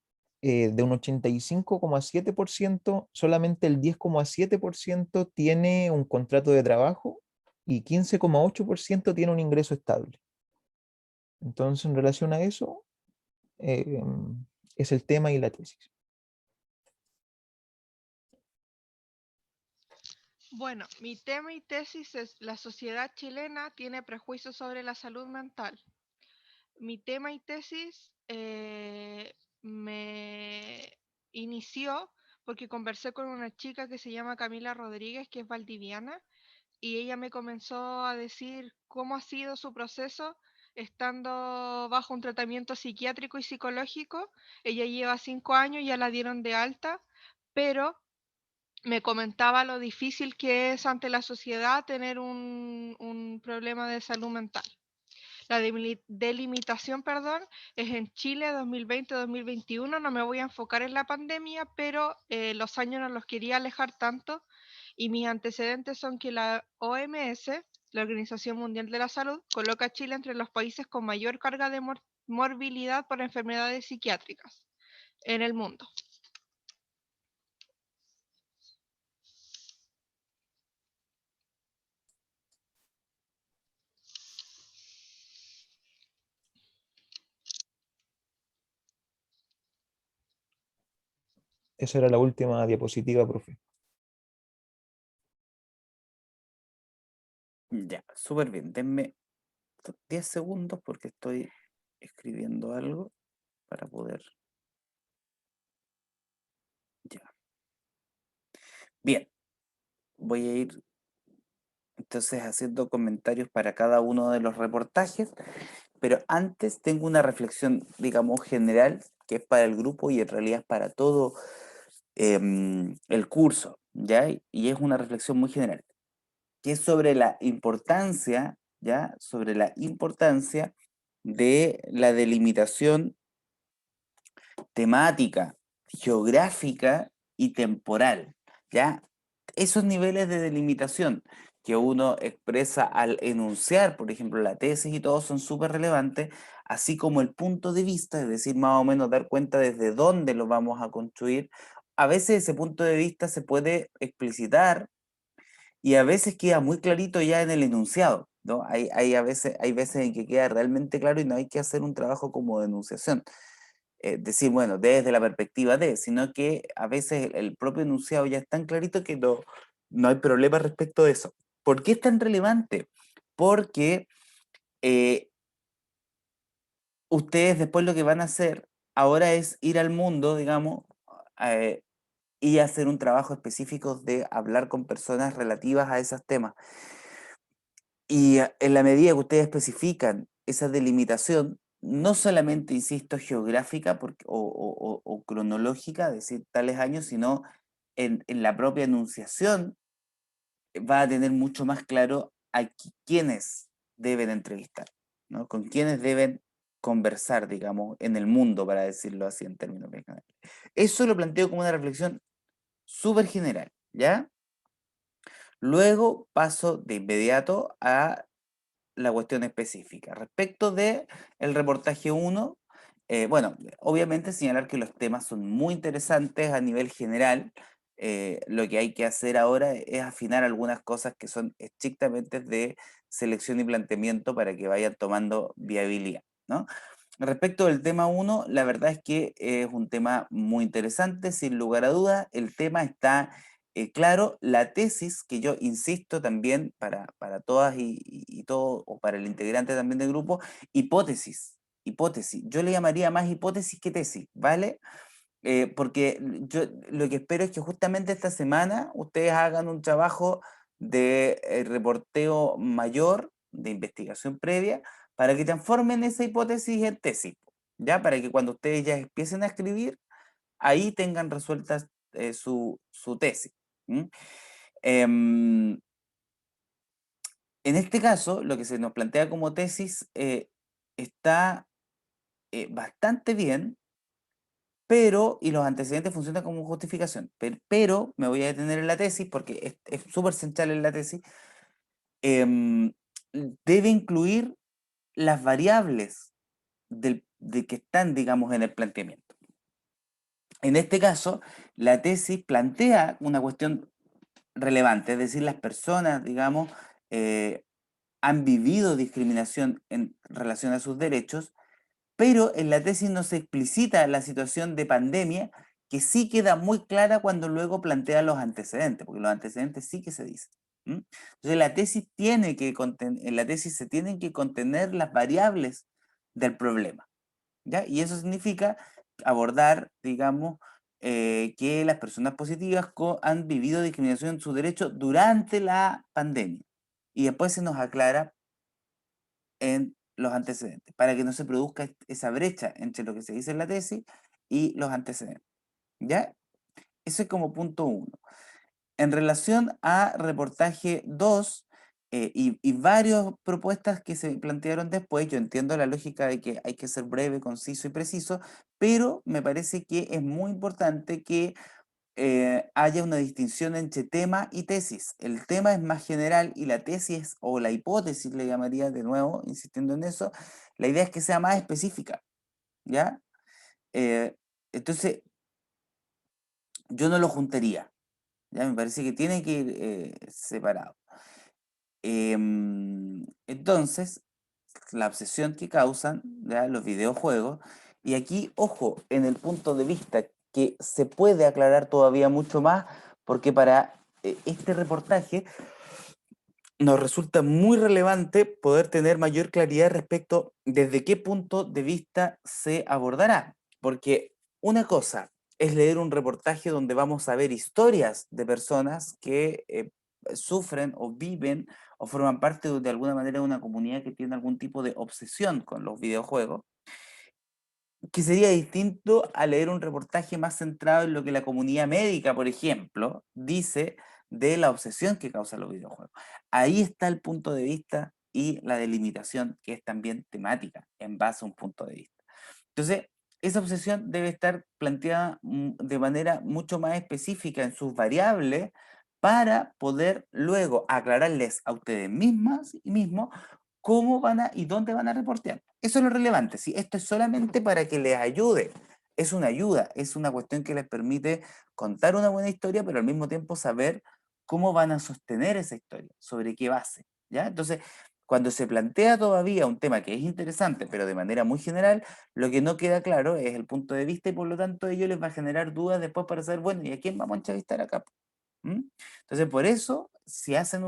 de un 85,7%, solamente el 10,7% tiene un contrato de trabajo y 15,8% tiene un ingreso estable. Entonces, en relación a eso, es el tema y la tesis. Bueno, mi tema y tesis es la sociedad chilena tiene prejuicios sobre la salud mental. Mi tema y tesis me inició porque conversé con una chica que se llama Camila Rodríguez, que es valdiviana, y ella me comenzó a decir cómo ha sido su proceso estando bajo un tratamiento psiquiátrico y psicológico. Ella lleva 5 años, ya la dieron de alta, pero me comentaba lo difícil que es ante la sociedad tener un problema de salud mental. La delimitación, perdón, es en Chile 2020-2021. No me voy a enfocar en la pandemia, pero los años no los quería alejar tanto. Y mis antecedentes son que la OMS, la Organización Mundial de la Salud, coloca a Chile entre los países con mayor carga de morbilidad por enfermedades psiquiátricas en el mundo. Esa era la última diapositiva, profe. Ya, súper bien. Denme 10 segundos porque estoy escribiendo algo para poder... Ya. Bien, voy a ir entonces haciendo comentarios para cada uno de los reportajes, pero antes tengo una reflexión, digamos, general, que es para el grupo y en realidad es para todo el curso, ¿ya? Y es una reflexión muy general, que es sobre la importancia, ¿ya? Sobre la importancia de la delimitación temática, geográfica y temporal, ¿ya? Esos niveles de delimitación que uno expresa al enunciar, por ejemplo, la tesis y todo, son súper relevantes, así como el punto de vista, es decir, más o menos dar cuenta desde dónde lo vamos a construir. A veces ese punto de vista se puede explicitar y a veces queda muy clarito ya en el enunciado, ¿no? Hay veces en que queda realmente claro y no hay que hacer un trabajo como de enunciación. Decir, bueno, desde la perspectiva de, sino que a veces el propio enunciado ya es tan clarito que no hay problema respecto de eso. ¿Por qué es tan relevante? Porque ustedes después lo que van a hacer ahora es ir al mundo, digamos, eh, y hacer un trabajo específico de hablar con personas relativas a esos temas. Y en la medida que ustedes especifican esa delimitación, no solamente, insisto, geográfica o cronológica, es decir, tales años, sino en la propia enunciación, va a tener mucho más claro a quiénes deben entrevistar, ¿no? Con quiénes deben conversar, digamos, en el mundo, para decirlo así en términos bien generales. Eso lo planteo como una reflexión súper general, ¿ya? Luego paso de inmediato a la cuestión específica. Respecto de el reportaje 1, bueno, obviamente señalar que los temas son muy interesantes a nivel general. Lo que hay que hacer ahora es afinar algunas cosas que son estrictamente de selección y planteamiento para que vayan tomando viabilidad, ¿no? Respecto del tema 1, la verdad es que es un tema muy interesante, sin lugar a dudas. El tema está claro. La tesis, que yo insisto también para todas y todo, o para el integrante también del grupo, hipótesis. Hipótesis. Yo le llamaría más hipótesis que tesis, ¿vale? Porque yo lo que espero es que justamente esta semana ustedes hagan un trabajo de reporteo mayor, de investigación previa, para que transformen esa hipótesis en tesis, ¿ya? Para que cuando ustedes ya empiecen a escribir, ahí tengan resueltas su tesis. ¿M? En este caso, lo que se nos plantea como tesis está bastante bien, pero, y los antecedentes funcionan como justificación, pero me voy a detener en la tesis porque es súper central en la tesis, em, debe incluir las variables de que están, digamos, en el planteamiento. En este caso, la tesis plantea una cuestión relevante, es decir, las personas, digamos, han vivido discriminación en relación a sus derechos, pero en la tesis no se explicita la situación de pandemia, que sí queda muy clara cuando luego plantea los antecedentes, porque los antecedentes sí que se dicen. Entonces la tesis en la tesis se tienen que contener las variables del problema, ¿ya? Y eso significa abordar, digamos, que las personas positivas han vivido discriminación en sus derechos durante la pandemia. Y después se nos aclara en los antecedentes, para que no se produzca esa brecha entre lo que se dice en la tesis y los antecedentes. ¿Ya? Eso es como punto 1. En relación a reportaje 2 y varias propuestas que se plantearon después, yo entiendo la lógica de que hay que ser breve, conciso y preciso, pero me parece que es muy importante que haya una distinción entre tema y tesis. El tema es más general y la tesis o la hipótesis, le llamaría de nuevo, insistiendo en eso, la idea es que sea más específica, ¿ya? Entonces, yo no lo juntaría, ¿ya? Me parece que tiene que ir separado. Entonces, la obsesión que causan, ¿ya?, los videojuegos, y aquí, ojo, en el punto de vista que se puede aclarar todavía mucho más, porque para este reportaje nos resulta muy relevante poder tener mayor claridad respecto desde qué punto de vista se abordará, porque una cosa es leer un reportaje donde vamos a ver historias de personas que sufren o viven o forman parte de alguna manera de una comunidad que tiene algún tipo de obsesión con los videojuegos, que sería distinto a leer un reportaje más centrado en lo que la comunidad médica, por ejemplo, dice de la obsesión que causan los videojuegos. Ahí está el punto de vista y la delimitación, que es también temática, en base a un punto de vista. Entonces, esa obsesión debe estar planteada de manera mucho más específica en sus variables para poder luego aclararles a ustedes mismas y mismos cómo van a y dónde van a reportear. Eso es lo relevante, ¿sí? Esto es solamente para que les ayude. Es una ayuda, es una cuestión que les permite contar una buena historia, pero al mismo tiempo saber cómo van a sostener esa historia, sobre qué base, ¿ya? Entonces, cuando se plantea todavía un tema que es interesante, pero de manera muy general, lo que no queda claro es el punto de vista y por lo tanto ello les va a generar dudas después para saber, bueno, ¿y a quién vamos a entrevistar acá? Entonces, por eso, si hacen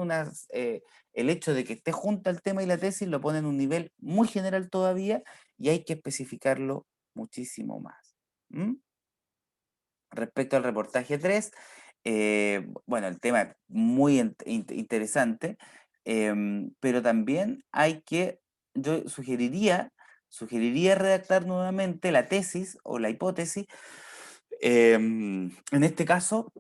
el hecho de que esté junto al tema y la tesis, lo ponen en un nivel muy general todavía y hay que especificarlo muchísimo más. ¿Mm? Respecto al reportaje 3, bueno, el tema es muy interesante, pero también yo sugeriría redactar nuevamente la tesis o la hipótesis. En este caso,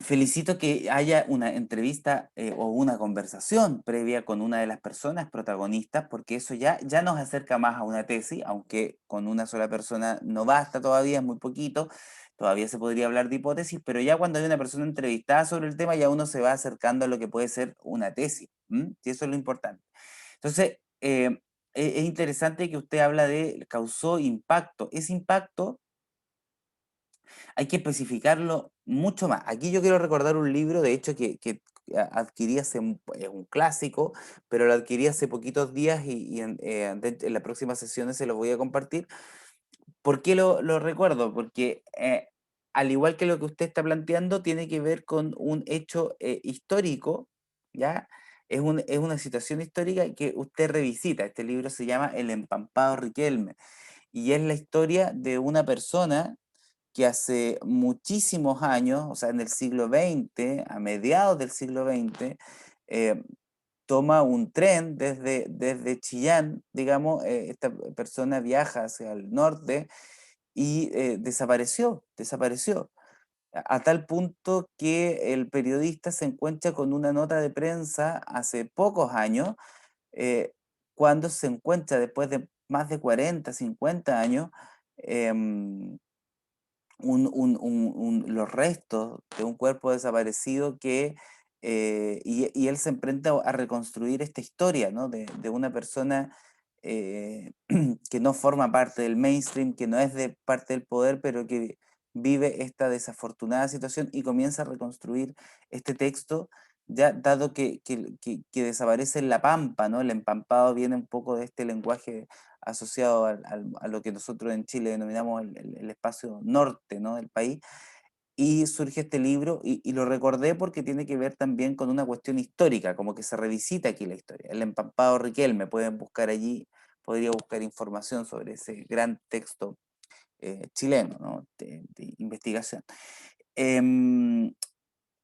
felicito que haya una entrevista o una conversación previa con una de las personas protagonistas, porque eso ya nos acerca más a una tesis, aunque con una sola persona no basta todavía, es muy poquito. todavía se podría hablar de hipótesis, pero ya cuando hay una persona entrevistada sobre el tema, ya uno se va acercando a lo que puede ser una tesis, y eso es lo importante. Entonces, es interesante que usted habla de causó impacto. Ese impacto hay que especificarlo mucho más. Aquí yo quiero recordar un libro, de hecho, que adquirí es un clásico, pero lo adquirí hace poquitos días y en las próximas sesiones se los voy a compartir. ¿Por qué lo recuerdo? Porque al igual que lo que usted está planteando, tiene que ver con un hecho histórico, ¿ya? Es una situación histórica que usted revisita. Este libro se llama El empampado Riquelme y es la historia de una persona que hace muchísimos años, o sea, en el siglo XX, a mediados del siglo XX, eh, toma un tren desde Chillán, digamos, esta persona viaja hacia el norte y desapareció, a tal punto que el periodista se encuentra con una nota de prensa hace pocos años, eh, cuando se encuentra después de más de 40, 50 años, em, los restos de un cuerpo desaparecido y él se emprende a reconstruir esta historia, ¿no? De una persona que no forma parte del mainstream, que no es de parte del poder, pero que vive esta desafortunada situación y comienza a reconstruir este texto, ya dado que desaparece en la pampa, ¿no? El empampado viene un poco de este lenguaje asociado a lo que nosotros en Chile denominamos el espacio norte, ¿no? del país, y surge este libro, y lo recordé porque tiene que ver también con una cuestión histórica, como que se revisita aquí la historia. El empampado Riquelme, pueden buscar allí, podría buscar información sobre ese gran texto chileno, ¿no? de investigación. Em,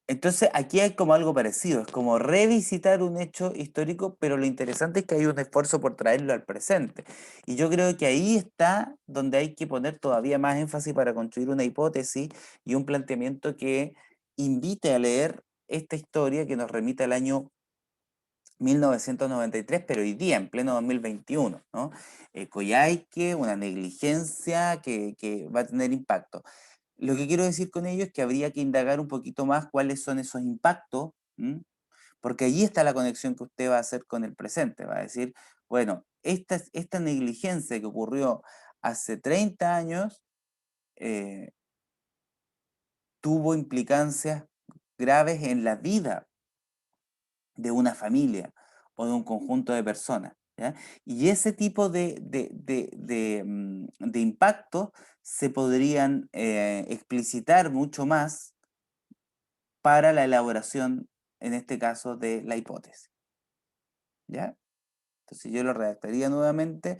entonces aquí hay como algo parecido, es como revisitar un hecho histórico, pero lo interesante es que hay un esfuerzo por traerlo al presente. Y yo creo que ahí está donde hay que poner todavía más énfasis para construir una hipótesis y un planteamiento que invite a leer esta historia que nos remite al año 1993, pero hoy día, en pleno 2021, ¿no? Coyhaique, una negligencia que va a tener impacto. Lo que quiero decir con ello es que habría que indagar un poquito más cuáles son esos impactos, porque allí está la conexión que usted va a hacer con el presente. Va a decir, bueno, esta negligencia que ocurrió hace 30 años eh, tuvo implicancias graves en la vida de una familia o de un conjunto de personas, ¿ya? Y ese tipo de impactos se podrían explicitar mucho más para la elaboración, en este caso, de la hipótesis, ¿ya? Entonces yo lo redactaría nuevamente.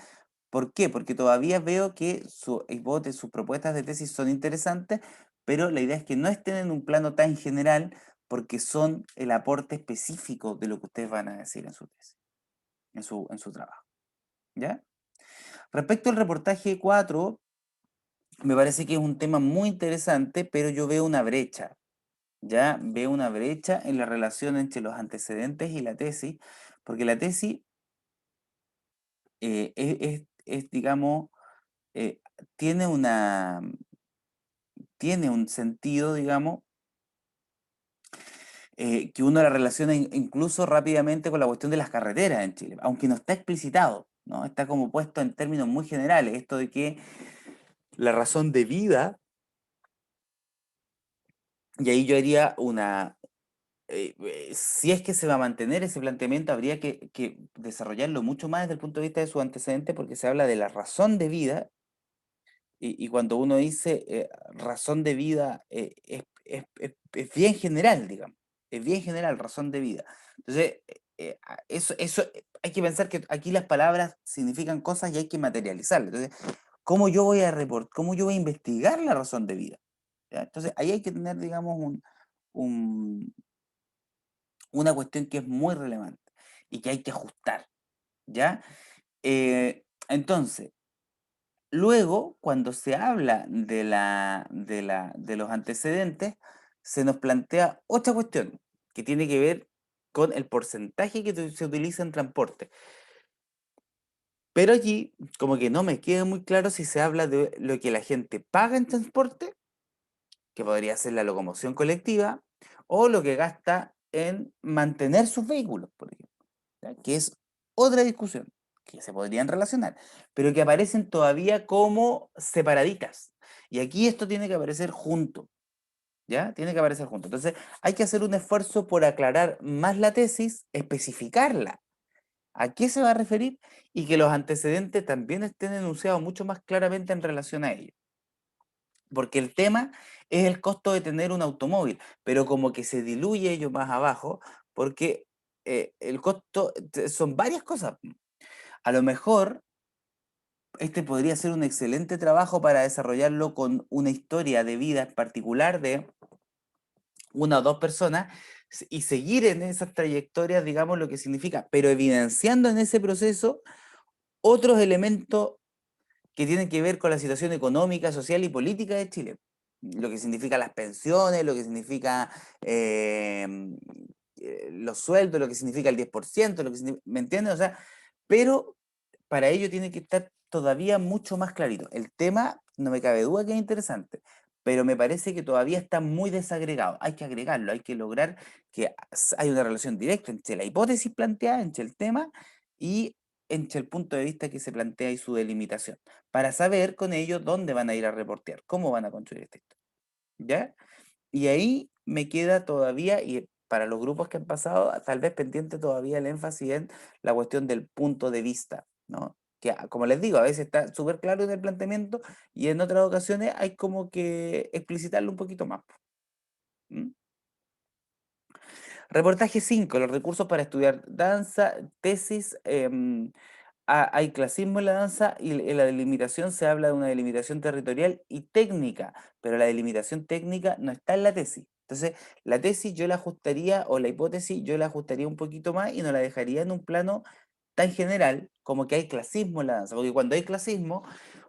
¿Por qué? Porque todavía veo que su hipótesis, sus propuestas de tesis son interesantes, pero la idea es que no estén en un plano tan general porque son el aporte específico de lo que ustedes van a decir en su tesis, en su trabajo, ¿ya? Respecto al reportaje 4, me parece que es un tema muy interesante, pero yo veo una brecha. Ya veo una brecha en la relación entre los antecedentes y la tesis, porque la tesis digamos, eh, tiene tiene un sentido, digamos, que uno la relaciona incluso rápidamente con la cuestión de las carreteras en Chile, aunque no está explicitado, ¿no? Está como puesto en términos muy generales, esto de que la razón de vida, y ahí yo haría si es que se va a mantener ese planteamiento, habría que desarrollarlo mucho más desde el punto de vista de su antecedente, porque se habla de la razón de vida, y cuando uno dice razón de vida, es bien general, digamos, es bien general, razón de vida. Entonces, hay que pensar que aquí las palabras significan cosas y hay que materializarlas. Entonces, cómo yo voy a investigar la razón de vida? ¿Ya? Entonces, ahí hay que tener, digamos, un una cuestión que es muy relevante y que hay que ajustar, ¿ya? Entonces, luego, cuando se habla de los antecedentes, se nos plantea otra cuestión que tiene que ver con el porcentaje que se utiliza en transporte. Pero allí, como que no me queda muy claro si se habla de lo que la gente paga en transporte que podría ser la locomoción colectiva, o lo que gasta en mantener sus vehículos, por ejemplo, ¿ya? Que es otra discusión, que se podrían relacionar, pero que aparecen todavía como separaditas. Y aquí esto tiene que aparecer junto, ¿ya? Tiene que aparecer junto. Entonces, hay que hacer un esfuerzo por aclarar más la tesis, especificarla, a qué se va a referir y que los antecedentes también estén enunciados mucho más claramente en relación a ello. Porque el tema es el costo de tener un automóvil, pero como que se diluye ello más abajo, porque el costo son varias cosas. A lo mejor este podría ser un excelente trabajo para desarrollarlo con una historia de vida en particular de una o dos personas y seguir en esas trayectorias, digamos, lo que significa, pero evidenciando en ese proceso otros elementos que tienen que ver con la situación económica, social y política de Chile. Lo que significa las pensiones, lo que significa los sueldos, lo que significa el 10%, lo que ¿me entiendes? O sea, pero para ello tiene que estar todavía mucho más clarito. El tema, no me cabe duda que es interesante, pero me parece que todavía está muy desagregado. Hay que agregarlo, hay que lograr que hay una relación directa entre la hipótesis planteada, entre el tema y entre el punto de vista que se plantea y su delimitación, para saber con ello dónde van a ir a reportear, cómo van a construir este historia. ¿Ya? Y ahí me queda todavía, y para los grupos que han pasado, tal vez pendiente todavía el énfasis en la cuestión del punto de vista, ¿no? Que como les digo, a veces está súper claro en el planteamiento y en otras ocasiones hay como que explicitarlo un poquito más. ¿Mm? Reportaje 5, los recursos para estudiar danza, tesis, hay clasismo en la danza y en la delimitación se habla de una delimitación territorial y técnica, pero la delimitación técnica no está en la tesis. Entonces, la tesis yo la ajustaría, o la hipótesis yo la ajustaría un poquito más y no la dejaría en un plano tan general como que hay clasismo en la danza, porque cuando hay clasismo,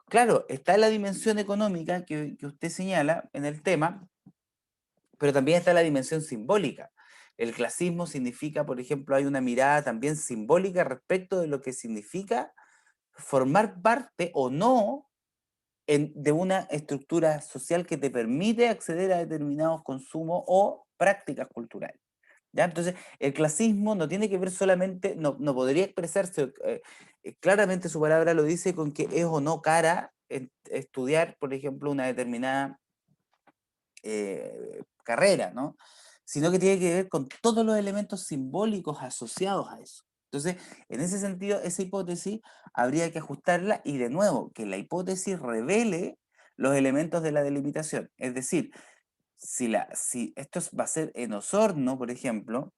claro, está la dimensión económica que usted señala en el tema, pero también está la dimensión simbólica. El clasismo significa, por ejemplo, hay una mirada también simbólica respecto de lo que significa formar parte o no de una estructura social que te permite acceder a determinados consumos o prácticas culturales. ¿Ya? Entonces, el clasismo no tiene que ver solamente, no podría expresarse, claramente su palabra lo dice, con que es o no cara estudiar, por ejemplo, una determinada carrera, ¿no? Sino que tiene que ver con todos los elementos simbólicos asociados a eso. Entonces, en ese sentido, esa hipótesis habría que ajustarla y de nuevo, que la hipótesis revele los elementos de la delimitación. Es decir, si esto va a ser en Osorno, por ejemplo,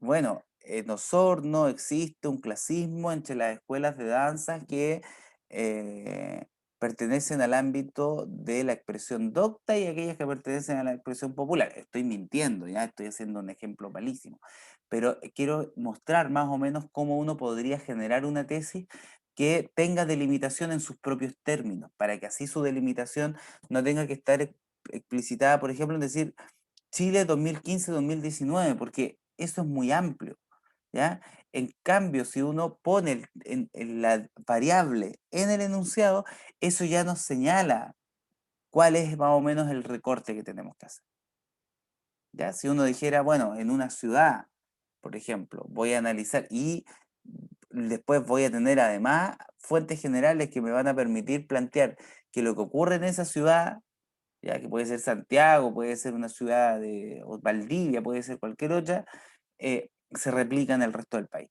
bueno, en Osorno existe un clasismo entre las escuelas de danza que pertenecen al ámbito de la expresión docta y aquellas que pertenecen a la expresión popular. Estoy mintiendo, ya estoy haciendo un ejemplo malísimo, pero quiero mostrar más o menos cómo uno podría generar una tesis que tenga delimitación en sus propios términos, para que así su delimitación no tenga que estar explicitada, por ejemplo, en decir Chile 2015-2019, porque eso es muy amplio, ¿ya? En cambio, si uno pone en la variable en el enunciado, eso ya nos señala cuál es más o menos el recorte que tenemos que hacer. ¿Ya? Si uno dijera, bueno, en una ciudad, por ejemplo, voy a analizar y después voy a tener además fuentes generales que me van a permitir plantear que lo que ocurre en esa ciudad, ya que puede ser Santiago, puede ser una ciudad de o Valdivia, puede ser cualquier otra, se replica en el resto del país.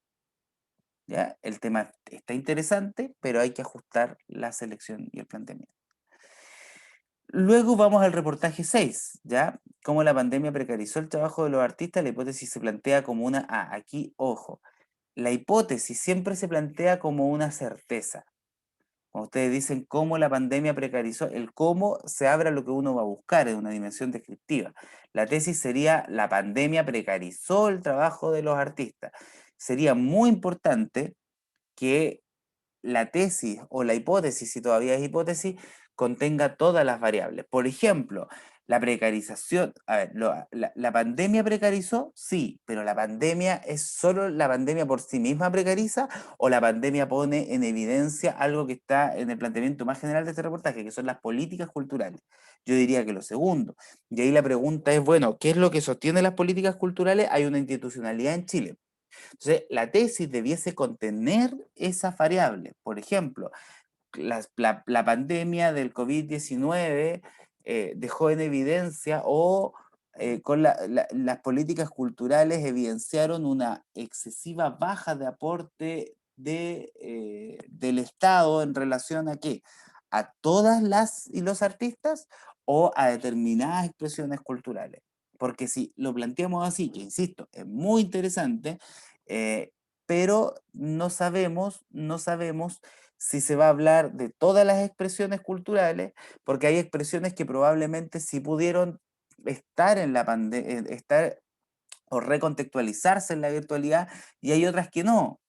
¿Ya? El tema está interesante, pero hay que ajustar la selección y el planteamiento. Luego vamos al reportaje 6, ¿ya? Cómo la pandemia precarizó el trabajo de los artistas, la hipótesis se plantea como una... aquí, ojo, la hipótesis siempre se plantea como una certeza. Cuando ustedes dicen cómo la pandemia precarizó, el cómo se abre a lo que uno va a buscar en una dimensión descriptiva. La tesis sería la pandemia precarizó el trabajo de los artistas. Sería muy importante que la tesis o la hipótesis, si todavía es hipótesis, contenga todas las variables. Por ejemplo, La precarización, a ver, la pandemia precarizó, sí, pero la pandemia es solo la pandemia por sí misma precariza o la pandemia pone en evidencia algo que está en el planteamiento más general de este reportaje, que son las políticas culturales. Yo diría que lo segundo. Y ahí la pregunta es, bueno, ¿qué es lo que sostiene las políticas culturales? Hay una institucionalidad en Chile. Entonces, la tesis debiese contener esas variables. Por ejemplo, la pandemia del COVID-19 dejó en evidencia o las políticas culturales evidenciaron una excesiva baja de aporte del Estado en relación a qué, a todas las y los artistas o a determinadas expresiones culturales. Porque si lo planteamos así, que insisto, es muy interesante, pero no sabemos si se va a hablar de todas las expresiones culturales, porque hay expresiones que probablemente sí pudieron estar en la pandemia, estar o recontextualizarse en la virtualidad, y hay otras que no.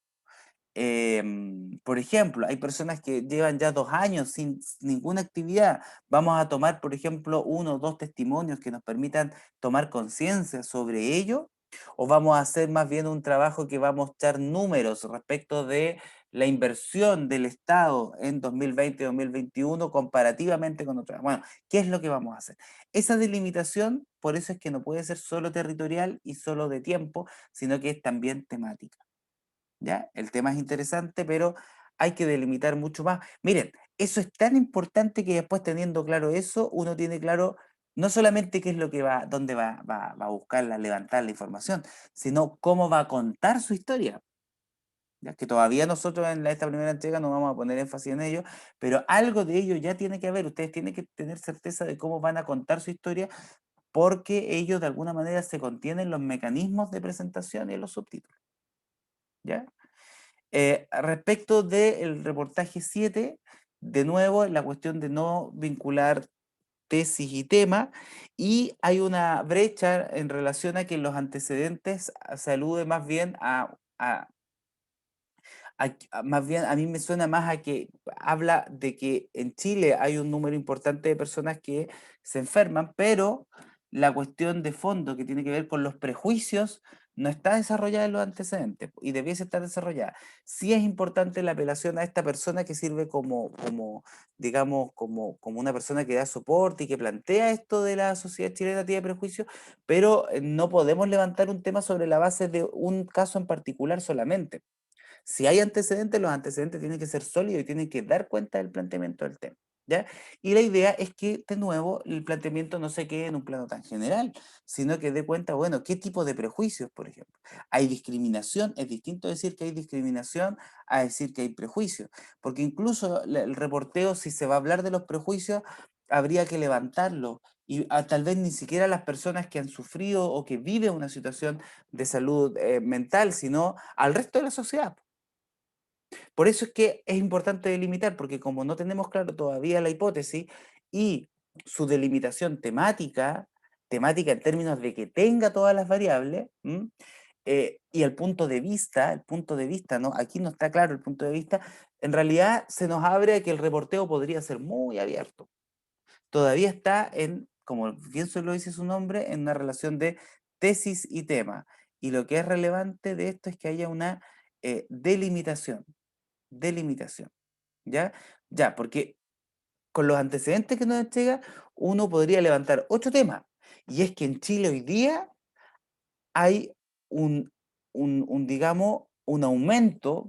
Por ejemplo, hay personas que llevan ya 2 años sin ninguna actividad. Vamos a tomar, por ejemplo, 1 o 2 testimonios que nos permitan tomar conciencia sobre ello, o vamos a hacer más bien un trabajo que va a mostrar números respecto de la inversión del Estado en 2020-2021 comparativamente con otras. Bueno, ¿qué es lo que vamos a hacer? Esa delimitación, por eso es que no puede ser solo territorial y solo de tiempo, sino que es también temática. ¿Ya? El tema es interesante, pero hay que delimitar mucho más. Miren, eso es tan importante que después teniendo claro eso, uno tiene claro no solamente qué es lo que va, dónde va a buscarla, levantar la información, sino cómo va a contar su historia. Ya que todavía nosotros en esta primera entrega no vamos a poner énfasis en ello, pero algo de ello ya tiene que haber. Ustedes tienen que tener certeza de cómo van a contar su historia, porque ellos de alguna manera se contienen los mecanismos de presentación y los subtítulos. ¿Ya? Respecto del reportaje 7, de nuevo, la cuestión de no vincular tesis y tema, y hay una brecha en relación a que los antecedentes se alude más bien más bien a mí me suena más a que habla de que en Chile hay un número importante de personas que se enferman, pero la cuestión de fondo que tiene que ver con los prejuicios no está desarrollada en los antecedentes y debiese estar desarrollada. Sí es importante la apelación a esta persona que sirve digamos, como una persona que da soporte y que plantea esto de la sociedad chilena tiene prejuicios, pero no podemos levantar un tema sobre la base de un caso en particular solamente. Si hay antecedentes, los antecedentes tienen que ser sólidos y tienen que dar cuenta del planteamiento del tema, ¿ya? Y la idea es que, de nuevo, el planteamiento no se quede en un plano tan general, sino que dé cuenta, bueno, qué tipo de prejuicios, por ejemplo. ¿Hay discriminación? Es distinto decir que hay discriminación a decir que hay prejuicios, porque incluso el reporteo, si se va a hablar de los prejuicios, habría que levantarlo y tal vez ni siquiera las personas que han sufrido o que viven una situación de salud mental, sino al resto de la sociedad. Por eso es que es importante delimitar, porque como no tenemos claro todavía la hipótesis y su delimitación temática en términos de que tenga todas las variables, y el punto de vista, ¿no? Aquí no está claro el punto de vista, en realidad se nos abre a que el reporteo podría ser muy abierto. Todavía está como bien se lo dice su nombre, en una relación de tesis y tema. Y lo que es relevante de esto es que haya una delimitación. ¿Ya? Ya, porque con los antecedentes que nos entrega, uno podría levantar 8 temas. Y es que en Chile hoy día hay digamos, un aumento,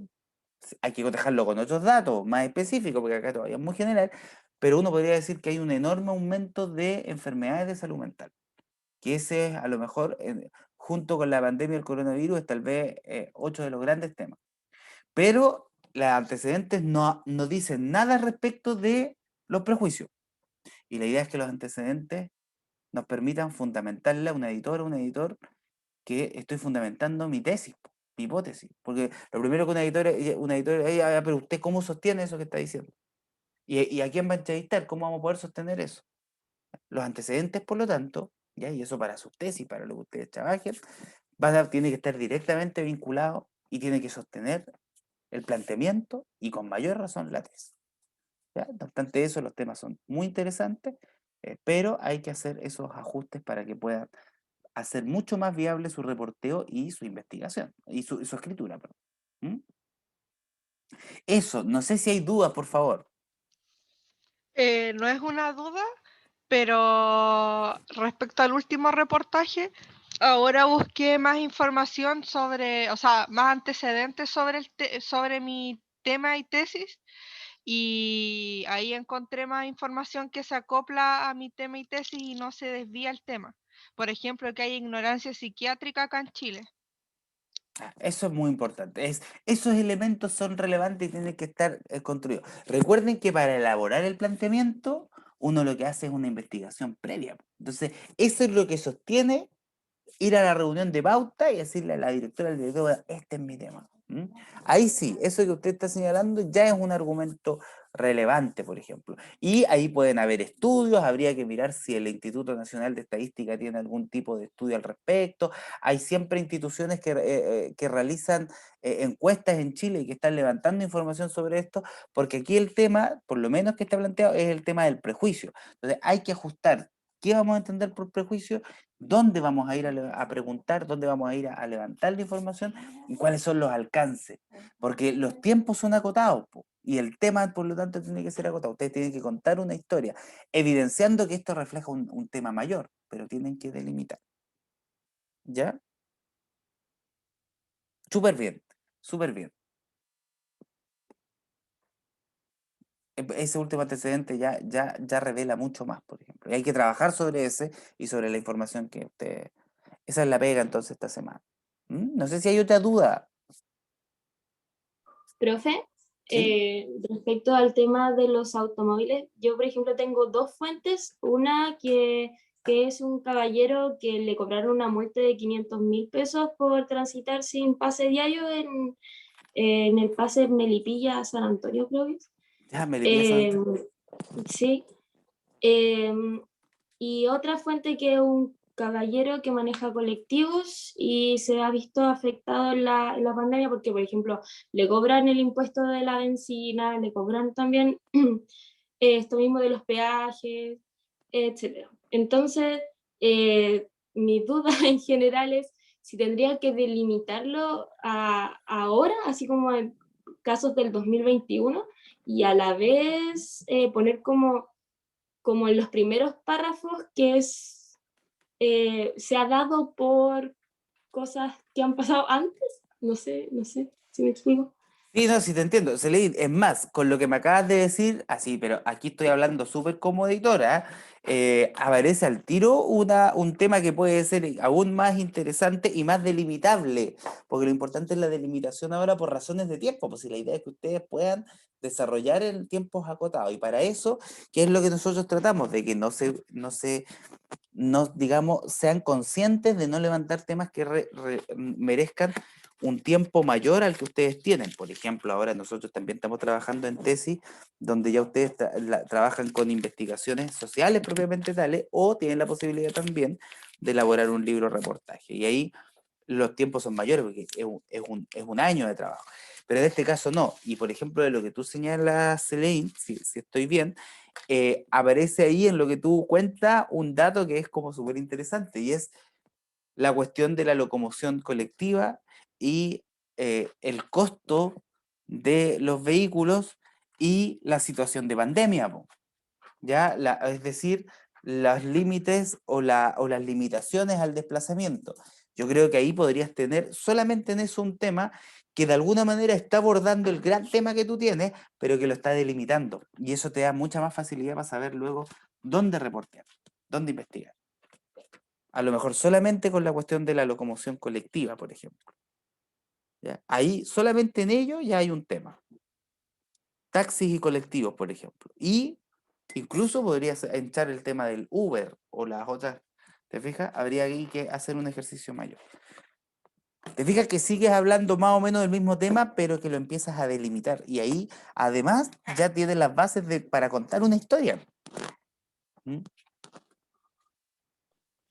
hay que cotejarlo con otros datos más específicos, porque acá todavía es muy general, pero uno podría decir que hay un enorme aumento de enfermedades de salud mental, que ese es a lo mejor, junto con la pandemia del coronavirus, es tal vez otro de los grandes temas. Pero los antecedentes no dicen nada respecto de los prejuicios. Y la idea es que los antecedentes nos permitan fundamentarle a una editora o un editor que estoy fundamentando mi tesis, mi hipótesis. Porque lo primero que una editora, pero usted cómo sostiene eso que está diciendo. ¿Y a quién va a entrevistar? ¿Cómo vamos a poder sostener eso? Los antecedentes, por lo tanto, ¿ya? Y eso para sus tesis, para lo que ustedes trabajen, tiene que estar directamente vinculado y tiene que sostener el planteamiento y con mayor razón la tesis. ¿Ya? No obstante eso, los temas son muy interesantes Pero hay que hacer esos ajustes para que puedan hacer mucho más viable su reporteo y su investigación, y su escritura, perdón. ¿Mm? Eso, no sé si hay dudas, por favor. No es una duda, pero respecto al último reportaje, ahora busqué más información sobre, o sea, más antecedentes sobre, sobre mi tema y tesis, y ahí encontré más información que se acopla a mi tema y tesis y no se desvía el tema. Por ejemplo, que hay ignorancia psiquiátrica acá en Chile. Eso es muy importante. Esos elementos son relevantes y tienen que estar construidos. Recuerden que para elaborar el planteamiento, uno lo que hace es una investigación previa. Entonces, eso es lo que sostiene ir a la reunión de pauta y decirle a la directora, al director, este es mi tema. ¿Mm? Ahí sí, eso que usted está señalando ya es un argumento relevante, por ejemplo. Y ahí pueden haber estudios, habría que mirar si el Instituto Nacional de Estadística tiene algún tipo de estudio al respecto. Hay siempre instituciones que realizan encuestas en Chile y que están levantando información sobre esto, porque aquí el tema, por lo menos que está planteado, es el tema del prejuicio. Entonces hay que ajustar qué vamos a entender por prejuicio, dónde vamos a ir a preguntar, dónde vamos a ir a levantar la información y cuáles son los alcances. Porque los tiempos son acotados po, y el tema, por lo tanto, tiene que ser acotado. Ustedes tienen que contar una historia, evidenciando que esto refleja un tema mayor, pero tienen que delimitar. ¿Ya? Súper bien, súper bien. Ese último antecedente ya revela mucho más, por ejemplo. Y hay que trabajar sobre ese y sobre la información que usted... Esa es la pega entonces esta semana. ¿Mm? No sé si hay otra duda. Profe, ¿Sí? respecto al tema de los automóviles, yo por ejemplo tengo dos fuentes, una que es un caballero que le cobraron una multa de 500.000 pesos por transitar sin pase diario en el pase Melipilla a San Antonio, creo que es. Ya me le pilla Santa. Sí. Y otra fuente que es un caballero que maneja colectivos y se ha visto afectado en la pandemia porque, por ejemplo, le cobran el impuesto de la benzina, le cobran también esto mismo de los peajes, etc. Entonces, mi duda en general es si tendría que delimitarlo ahora, así como en casos del 2021, y a la vez poner como en los primeros párrafos que se ha dado por cosas que han pasado antes. No sé si me explico. Sí, no, sí te entiendo. Celeín, es más, con lo que me acabas de decir, así, pero aquí estoy hablando súper como editora, aparece al tiro un tema que puede ser aún más interesante y más delimitable, porque lo importante es la delimitación ahora por razones de tiempo, pues si la idea es que ustedes puedan desarrollar en tiempos acotados, y para eso, ¿qué es lo que nosotros tratamos? De que no, digamos, sean conscientes de no levantar temas que merezcan un tiempo mayor al que ustedes tienen. Por ejemplo, ahora nosotros también estamos trabajando en tesis donde ya ustedes trabajan con investigaciones sociales propiamente tales o tienen la posibilidad también de elaborar un libro reportaje. Y ahí los tiempos son mayores porque es un año de trabajo. Pero en este caso no. Y por ejemplo, de lo que tú señalas, Celaine, si estoy bien, aparece ahí en lo que tú cuentas un dato que es como súper interesante y es la cuestión de la locomoción colectiva y el costo de los vehículos y la situación de pandemia, po, ¿ya? Es decir, los límites o las limitaciones al desplazamiento. Yo creo que ahí podrías tener solamente en eso un tema que de alguna manera está abordando el gran tema que tú tienes, pero que lo está delimitando. Y eso te da mucha más facilidad para saber luego dónde reportear, dónde investigar. A lo mejor solamente con la cuestión de la locomoción colectiva, por ejemplo. ¿Ya? Ahí, solamente en ello ya hay un tema. Taxis y colectivos, por ejemplo. Y incluso podrías entrar el tema del Uber o las otras. ¿Te fijas? Habría ahí que hacer un ejercicio mayor. Te fijas que sigues hablando más o menos del mismo tema, pero que lo empiezas a delimitar. Y ahí, además, ya tienes las bases para contar una historia. ¿Mm?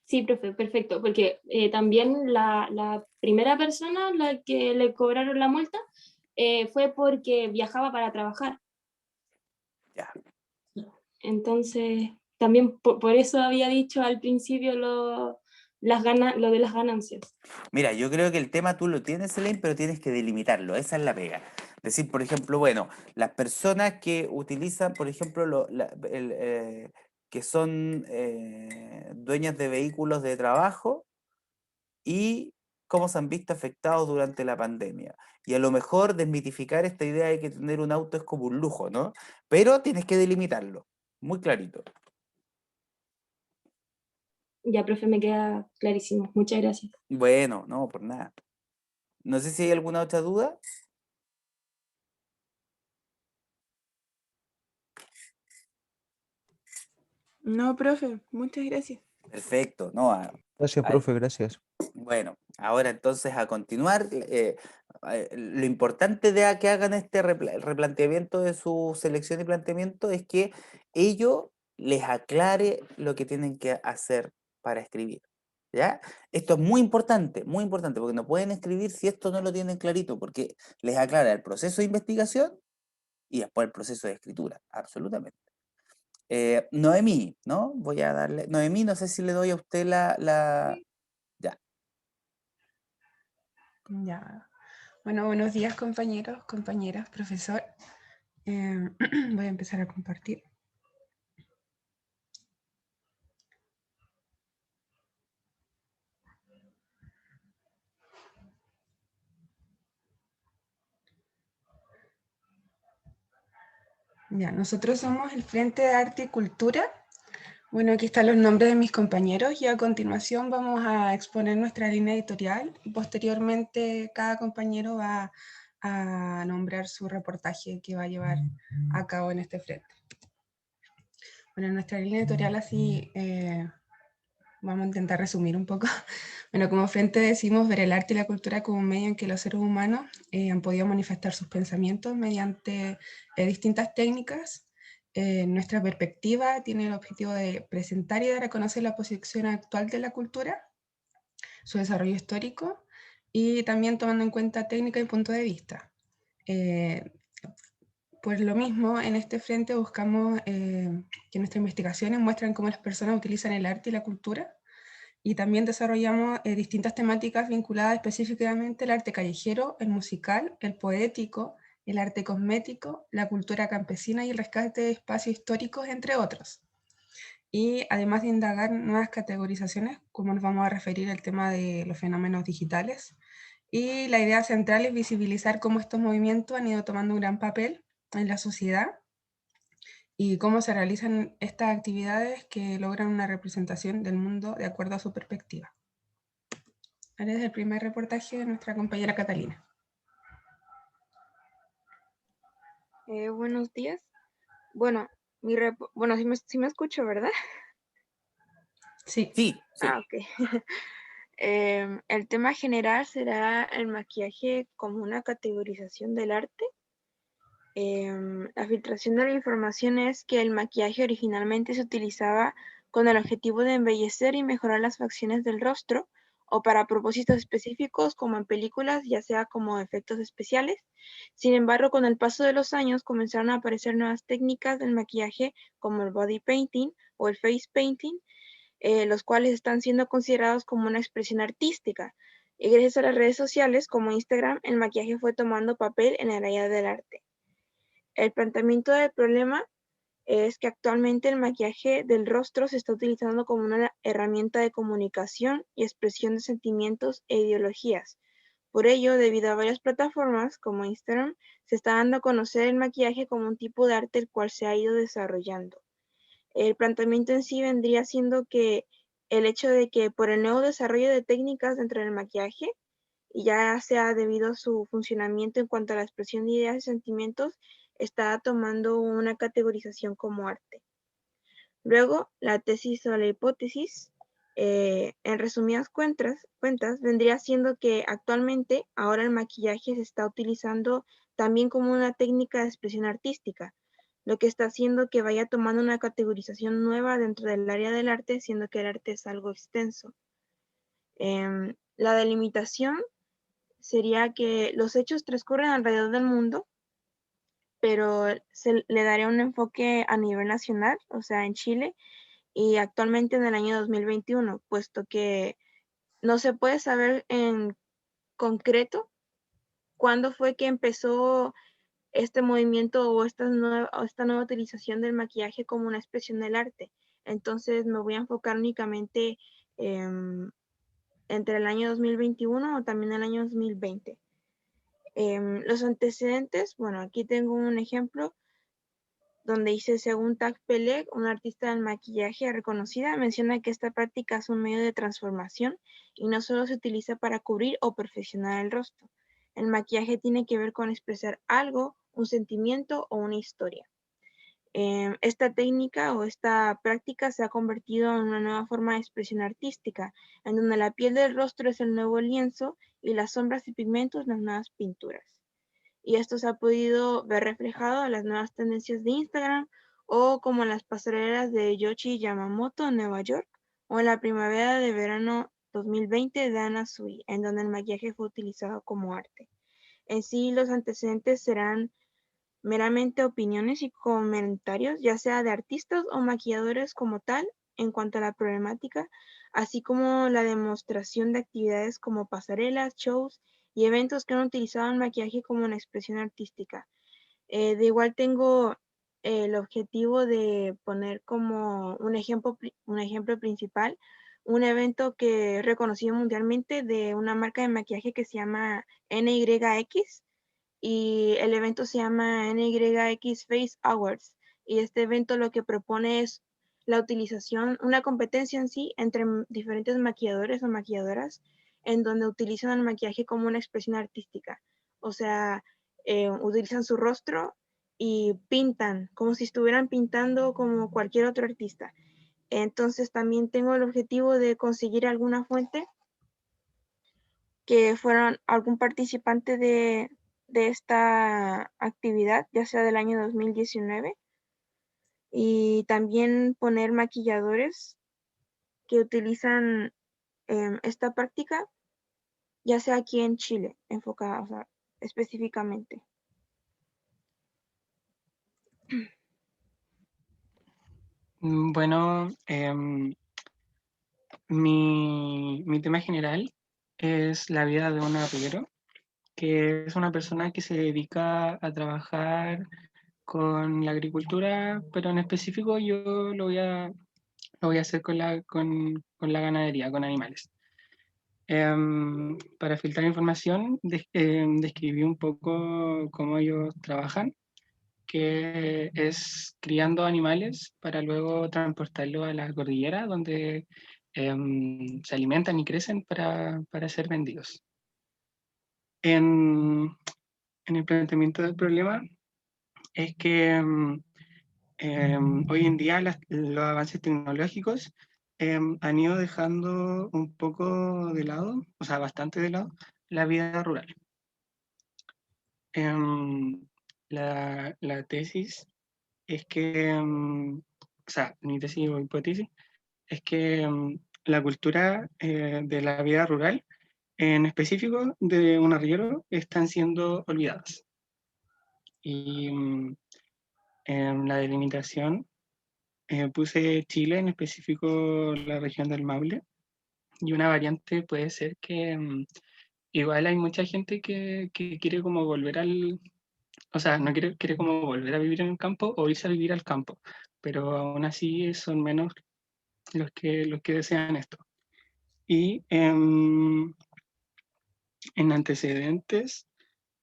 Sí, profe, perfecto, porque también la primera persona la que le cobraron la multa fue porque viajaba para trabajar. Ya. Entonces, también por eso había dicho al principio lo de las ganancias. Mira, yo creo que el tema tú lo tienes, Elaine, pero tienes que delimitarlo. Esa es la pega. Decir, por ejemplo, bueno, las personas que utilizan, por ejemplo, que son dueñas de vehículos de trabajo y cómo se han visto afectados durante la pandemia. Y a lo mejor desmitificar esta idea de que tener un auto es como un lujo, ¿no? Pero tienes que delimitarlo, muy clarito. Ya, profe, me queda clarísimo. Muchas gracias. Bueno, no, por nada. No sé si hay alguna otra duda. No, profe, muchas gracias. Perfecto, no. Gracias, profe, gracias. Bueno, ahora entonces a continuar, lo importante de que hagan este replanteamiento de su selección y planteamiento es que ello les aclare lo que tienen que hacer para escribir. ¿Ya? Esto es muy importante, porque no pueden escribir si esto no lo tienen clarito, porque les aclara el proceso de investigación y después el proceso de escritura, absolutamente. Noemí, ¿no? Voy a darle, Noemí, no sé si le doy a usted ya. Ya. Bueno, buenos días, compañeros, compañeras, profesor. Voy a empezar a compartir. Ya, nosotros somos el Frente de Arte y Cultura. Bueno, aquí están los nombres de mis compañeros y a continuación vamos a exponer nuestra línea editorial y posteriormente cada compañero va a nombrar su reportaje que va a llevar a cabo en este frente. Bueno, nuestra línea editorial así vamos a intentar resumir un poco. Bueno, como frente decimos ver el arte y la cultura como un medio en que los seres humanos han podido manifestar sus pensamientos mediante distintas técnicas. Nuestra perspectiva tiene el objetivo de presentar y dar a conocer la posición actual de la cultura, su desarrollo histórico y también tomando en cuenta técnica y punto de vista. Por lo mismo, en este frente buscamos que nuestras investigaciones muestran cómo las personas utilizan el arte y la cultura y también desarrollamos distintas temáticas vinculadas específicamente al arte callejero, el musical, el poético, el arte cosmético, la cultura campesina y el rescate de espacios históricos, entre otros. Y además de indagar nuevas categorizaciones, como nos vamos a referir al tema de los fenómenos digitales. Y la idea central es visibilizar cómo estos movimientos han ido tomando un gran papel en la sociedad y cómo se realizan estas actividades que logran una representación del mundo de acuerdo a su perspectiva. Ahora es el primer reportaje de nuestra compañera Catalina. Buenos días. Bueno, sí me escucho, ¿verdad? Sí. Sí. Ah, ok. El tema general será el maquillaje como una categorización del arte. La filtración de la información es que el maquillaje originalmente se utilizaba con el objetivo de embellecer y mejorar las facciones del rostro o para propósitos específicos como en películas, ya sea como efectos especiales. Sin embargo, con el paso de los años comenzaron a aparecer nuevas técnicas del maquillaje como el body painting o el face painting, los cuales están siendo considerados como una expresión artística. Y gracias a las redes sociales como Instagram, el maquillaje fue tomando papel en el área del arte. El planteamiento del problema es que actualmente el maquillaje del rostro se está utilizando como una herramienta de comunicación y expresión de sentimientos e ideologías. Por ello, debido a varias plataformas como Instagram, se está dando a conocer el maquillaje como un tipo de arte el cual se ha ido desarrollando. El planteamiento en sí vendría siendo que el hecho de que por el nuevo desarrollo de técnicas dentro del maquillaje, y ya sea debido a su funcionamiento en cuanto a la expresión de ideas y sentimientos, está tomando una categorización como arte. Luego, la tesis o la hipótesis, en resumidas cuentas, vendría siendo que actualmente ahora el maquillaje se está utilizando también como una técnica de expresión artística, lo que está haciendo que vaya tomando una categorización nueva dentro del área del arte, siendo que el arte es algo extenso. La delimitación sería que los hechos transcurren alrededor del mundo, pero se le daría un enfoque a nivel nacional, o sea, en Chile, y actualmente en el año 2021, puesto que no se puede saber en concreto cuándo fue que empezó este movimiento o esta nueva utilización del maquillaje como una expresión del arte. Entonces me voy a enfocar únicamente entre el año 2021 o también el año 2020. Los antecedentes, bueno, aquí tengo un ejemplo donde dice, según Tag Peleg, una artista del maquillaje reconocida, menciona que esta práctica es un medio de transformación y no solo se utiliza para cubrir o perfeccionar el rostro. El maquillaje tiene que ver con expresar algo, un sentimiento o una historia. Esta técnica o esta práctica se ha convertido en una nueva forma de expresión artística, en donde la piel del rostro es el nuevo lienzo y las sombras y pigmentos las nuevas pinturas. Y esto se ha podido ver reflejado en las nuevas tendencias de Instagram o como en las pasarelas de Yohji Yamamoto en Nueva York o en la primavera de verano 2020 de Anna Sui, en donde el maquillaje fue utilizado como arte. En sí, los antecedentes serán meramente opiniones y comentarios, ya sea de artistas o maquilladores como tal, en cuanto a la problemática, así como la demostración de actividades como pasarelas, shows y eventos que han utilizado el maquillaje como una expresión artística. De igual tengo el objetivo de poner como un ejemplo principal, un evento que es reconocido mundialmente de una marca de maquillaje que se llama NYX, y el evento se llama NYX Face Awards, y este evento lo que propone es la utilización, una competencia en sí entre diferentes maquilladores o maquilladoras en donde utilizan el maquillaje como una expresión artística. O sea, utilizan su rostro y pintan como si estuvieran pintando como cualquier otro artista. Entonces también tengo el objetivo de conseguir alguna fuente que fueran algún participante de esta actividad, ya sea del año 2019, y también poner maquilladores que utilizan esta práctica, ya sea aquí en Chile, enfocada, o sea, específicamente. Bueno, mi tema general es la vida de un arriero, que es una persona que se dedica a trabajar con la agricultura, pero en específico yo lo voy a hacer con la ganadería, con animales. Para filtrar información, describí un poco cómo ellos trabajan, que es criando animales para luego transportarlos a la cordillera, donde se alimentan y crecen para ser vendidos. En el planteamiento del problema es que hoy en día los avances tecnológicos han ido dejando un poco de lado, o sea, bastante de lado, la vida rural. La tesis es que, o sea, mi tesis o hipótesis es que la cultura de la vida rural, en específico de un arriero, están siendo olvidadas. Y en la delimitación puse Chile, en específico la región del Maule, y una variante puede ser que igual hay mucha gente que quiere como volver o sea, no quiere como volver a vivir en el campo o irse a vivir al campo, pero aún así son menos los que desean esto. Y en antecedentes,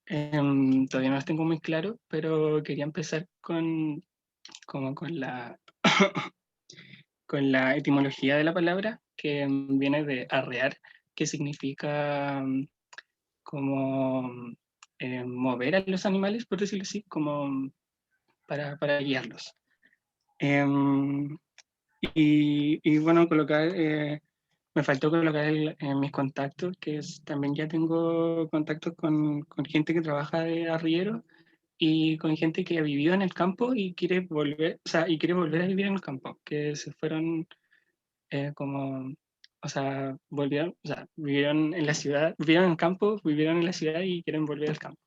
todavía no los tengo muy claro, pero quería empezar con la con la etimología de la palabra, que viene de arrear, que significa como mover a los animales, por decirlo así, como para guiarlos. Y bueno, me faltó colocar en mis contactos, que también ya tengo contactos con gente que trabaja de arriero y con gente que ha vivido en el campo y quiere volver, o sea, y quiere volver a vivir en el campo, que se fueron o sea, volvieron, o sea, vivieron en la ciudad, vivieron en el campo, vivieron en la ciudad y quieren volver al campo.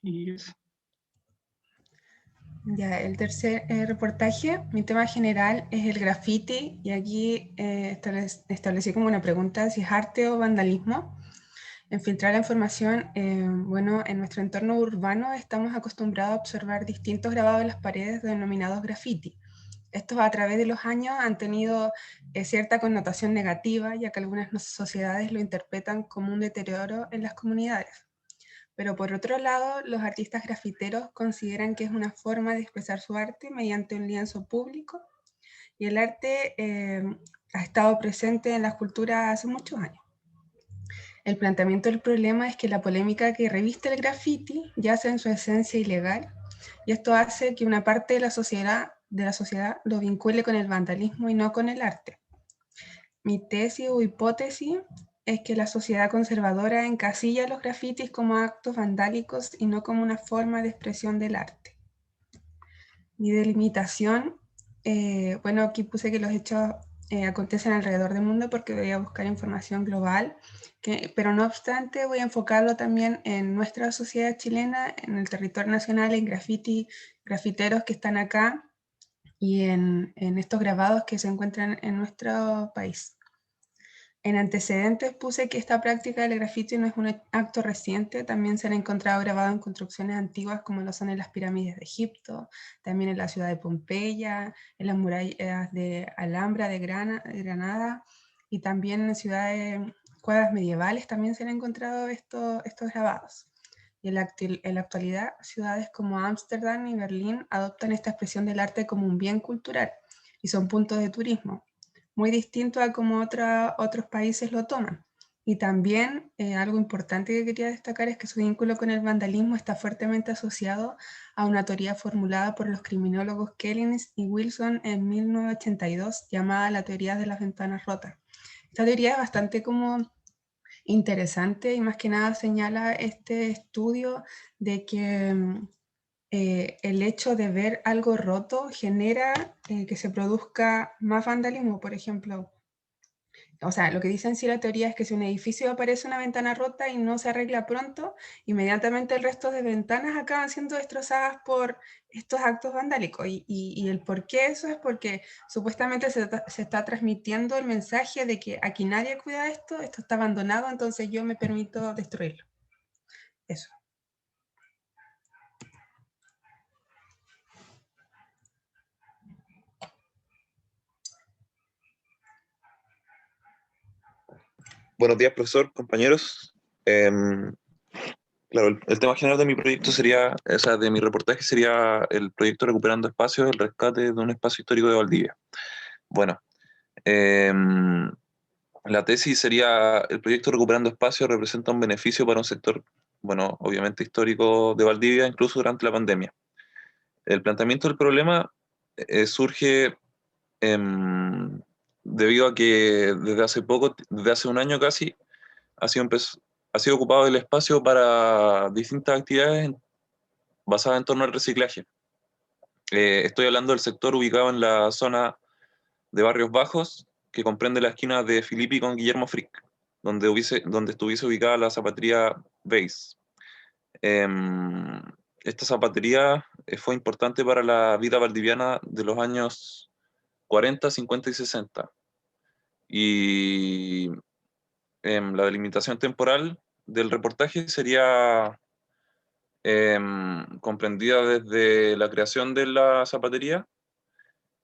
Y eso. Ya, el tercer reportaje, mi tema general es el graffiti y aquí establecí como una pregunta si es arte o vandalismo. En filtrar la información, bueno, en nuestro entorno urbano estamos acostumbrados a observar distintos grabados en las paredes denominados graffiti. Estos a través de los años han tenido cierta connotación negativa, ya que algunas sociedades lo interpretan como un deterioro en las comunidades. Pero por otro lado, los artistas grafiteros consideran que es una forma de expresar su arte mediante un lienzo público y el arte ha estado presente en las culturas hace muchos años. El planteamiento del problema es que la polémica que reviste el graffiti yace en su esencia ilegal y esto hace que una parte de la sociedad lo vincule con el vandalismo y no con el arte. Mi tesis o hipótesis es que la sociedad conservadora encasilla los grafitis como actos vandálicos y no como una forma de expresión del arte. Mi delimitación, bueno, aquí puse que los hechos acontecen alrededor del mundo porque voy a buscar información global, pero no obstante voy a enfocarlo también en nuestra sociedad chilena, en el territorio nacional, en grafiteros que están acá y en estos grabados que se encuentran en nuestro país. En antecedentes puse que esta práctica del grafiti no es un acto reciente, también se han encontrado grabados en construcciones antiguas como lo son en las pirámides de Egipto, también en la ciudad de Pompeya, en las murallas de Alhambra de Granada y también en ciudades, cuadras medievales también se han encontrado estos grabados. Y en la actualidad, ciudades como Ámsterdam y Berlín adoptan esta expresión del arte como un bien cultural y son puntos de turismo, muy distinto a como otros países lo toman. Y también algo importante que quería destacar es que su vínculo con el vandalismo está fuertemente asociado a una teoría formulada por los criminólogos Kellins y Wilson en 1982 llamada la teoría de las ventanas rotas. Esta teoría es bastante como interesante y más que nada señala este estudio de que el hecho de ver algo roto genera que se produzca más vandalismo, por ejemplo. O sea, lo que dice en sí la teoría es que si un edificio aparece una ventana rota y no se arregla pronto, inmediatamente el resto de ventanas acaban siendo destrozadas por estos actos vandálicos. Y el por qué eso es porque supuestamente se está transmitiendo el mensaje de que aquí nadie cuida esto está abandonado, entonces yo me permito destruirlo. Eso. Buenos días, profesor, compañeros. Claro, el tema general de mi proyecto sería, o sea, de mi reportaje sería el proyecto Recuperando Espacios, el rescate de un espacio histórico de Valdivia. Bueno, la tesis sería, el proyecto Recuperando Espacios representa un beneficio para un sector, bueno, obviamente histórico de Valdivia, incluso durante la pandemia. El planteamiento del problema surge debido a que desde hace poco, desde hace un año casi, ha sido ocupado el espacio para distintas actividades basadas en torno al reciclaje. Estoy hablando del sector ubicado en la zona de Barrios Bajos, que comprende la esquina de Filippi con Guillermo Frick, donde estuviese ubicada la zapatería Base. Esta zapatería fue importante para la vida valdiviana de los años 40, 50 y 60. Y la delimitación temporal del reportaje sería comprendida desde la creación de la zapatería,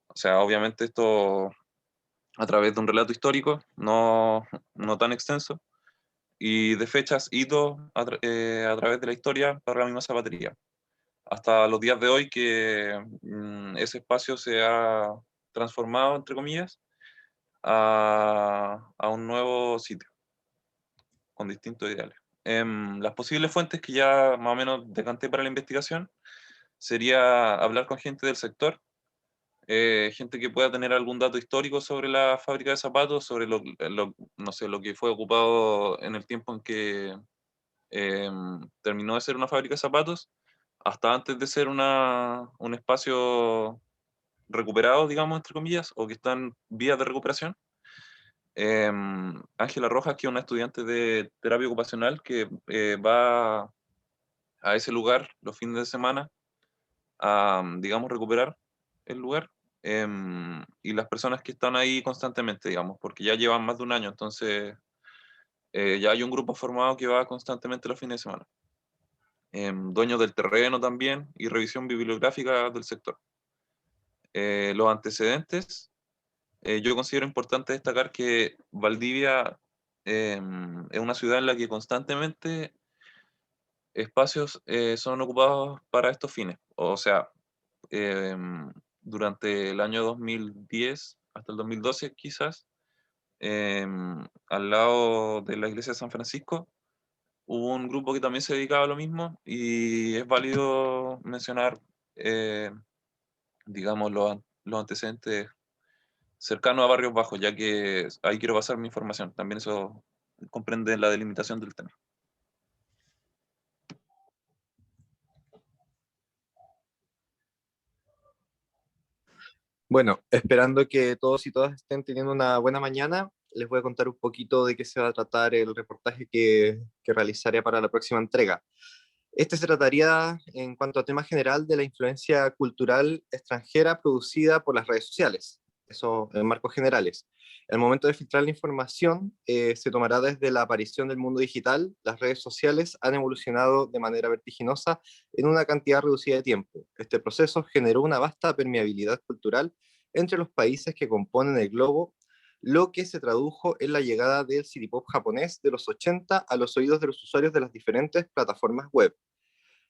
o sea, obviamente esto a través de un relato histórico, no tan extenso, y de fechas, hitos a través de la historia para la misma zapatería. Hasta los días de hoy que ese espacio se ha transformado, entre comillas, a un nuevo sitio, con distintos ideales. Las posibles fuentes que ya más o menos decanté para la investigación sería hablar con gente del sector, gente que pueda tener algún dato histórico sobre la fábrica de zapatos, sobre no sé, lo que fue ocupado en el tiempo en que terminó de ser una fábrica de zapatos, hasta antes de ser un espacio recuperado, digamos, entre comillas, o que está en vías de recuperación. Ángela Rojas, que es una estudiante de terapia ocupacional que va a ese lugar los fines de semana a, digamos, recuperar el lugar, y las personas que están ahí constantemente, digamos, porque ya llevan más de un año, entonces ya hay un grupo formado que va constantemente los fines de semana. Dueños del terreno también y revisión bibliográfica del sector. Los antecedentes, yo considero importante destacar que Valdivia es una ciudad en la que constantemente espacios son ocupados para estos fines. O sea, durante el año 2010 hasta el 2012 quizás, al lado de la iglesia de San Francisco, hubo un grupo que también se dedicaba a lo mismo y es válido mencionar, digamos, los antecedentes cercanos a Barrios Bajos, ya que ahí quiero basar mi información. También eso comprende la delimitación del tema. Bueno, esperando que todos y todas estén teniendo una buena mañana, les voy a contar un poquito de qué se va a tratar el reportaje que realizaré para la próxima entrega. Este se trataría, en cuanto a tema general, de la influencia cultural extranjera producida por las redes sociales, eso en marcos generales. El momento de filtrar la información se tomará desde la aparición del mundo digital. Las redes sociales han evolucionado de manera vertiginosa en una cantidad reducida de tiempo. Este proceso generó una vasta permeabilidad cultural entre los países que componen el globo, lo que se tradujo en la llegada del city pop japonés de los 80 a los oídos de los usuarios de las diferentes plataformas web.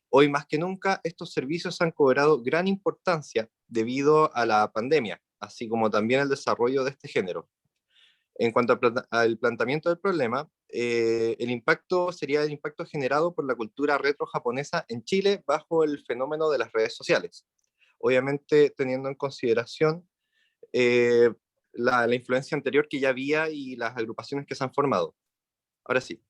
Hoy más que nunca, estos servicios han cobrado gran importancia debido a la pandemia, así como también el desarrollo de este género. En cuanto al planteamiento del problema, el impacto sería el impacto generado por la cultura retro japonesa en Chile bajo el fenómeno de las redes sociales. Obviamente teniendo en consideración la influencia anterior que ya había y las agrupaciones que se han formado. Ahora sí.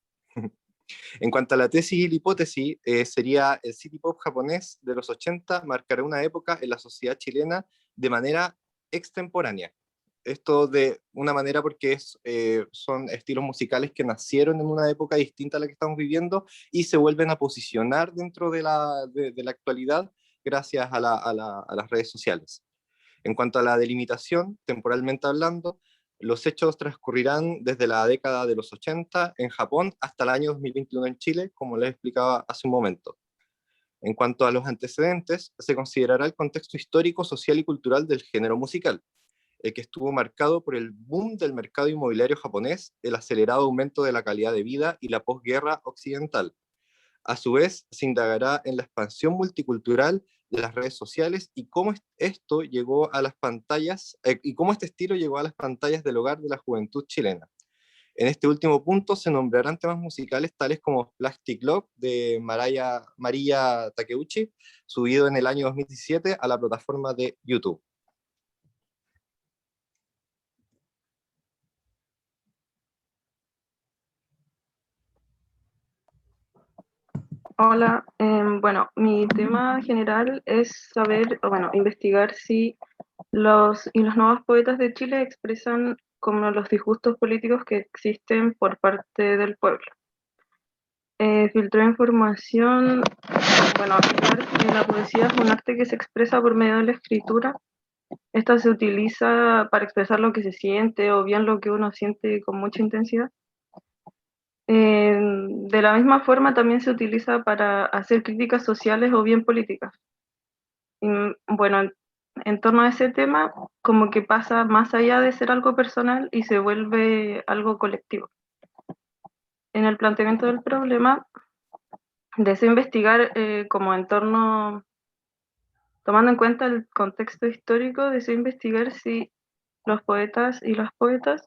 En cuanto a la tesis y la hipótesis, sería el city pop japonés de los 80 marcará una época en la sociedad chilena de manera extemporánea. Esto de una manera porque son estilos musicales que nacieron en una época distinta a la que estamos viviendo y se vuelven a posicionar dentro de la actualidad gracias a las redes sociales. En cuanto a la delimitación, temporalmente hablando, los hechos transcurrirán desde la década de los 80 en Japón hasta el año 2021 en Chile, como les explicaba hace un momento. En cuanto a los antecedentes, se considerará el contexto histórico, social y cultural del género musical, el que estuvo marcado por el boom del mercado inmobiliario japonés, el acelerado aumento de la calidad de vida y la posguerra occidental. A su vez, se indagará en la expansión multicultural de las redes sociales y cómo esto llegó a las pantallas, y cómo este estilo llegó a las pantallas del hogar de la juventud chilena. En este último punto se nombrarán temas musicales tales como Plastic Love de Marilla Takeuchi, subido en el año 2017 a la plataforma de YouTube. Hola, bueno, mi tema general es saber, o bueno, investigar si los nuevos poetas de Chile expresan como los disgustos políticos que existen por parte del pueblo. Filtrar información, bueno, afirmar que la poesía es un arte que se expresa por medio de la escritura. Esta se utiliza para expresar lo que se siente o bien lo que uno siente con mucha intensidad. De la misma forma también se utiliza para hacer críticas sociales o bien políticas. Y, bueno, en torno a ese tema, como que pasa más allá de ser algo personal y se vuelve algo colectivo. En el planteamiento del problema, deseo investigar como en torno, tomando en cuenta el contexto histórico, deseo investigar si los poetas y las poetas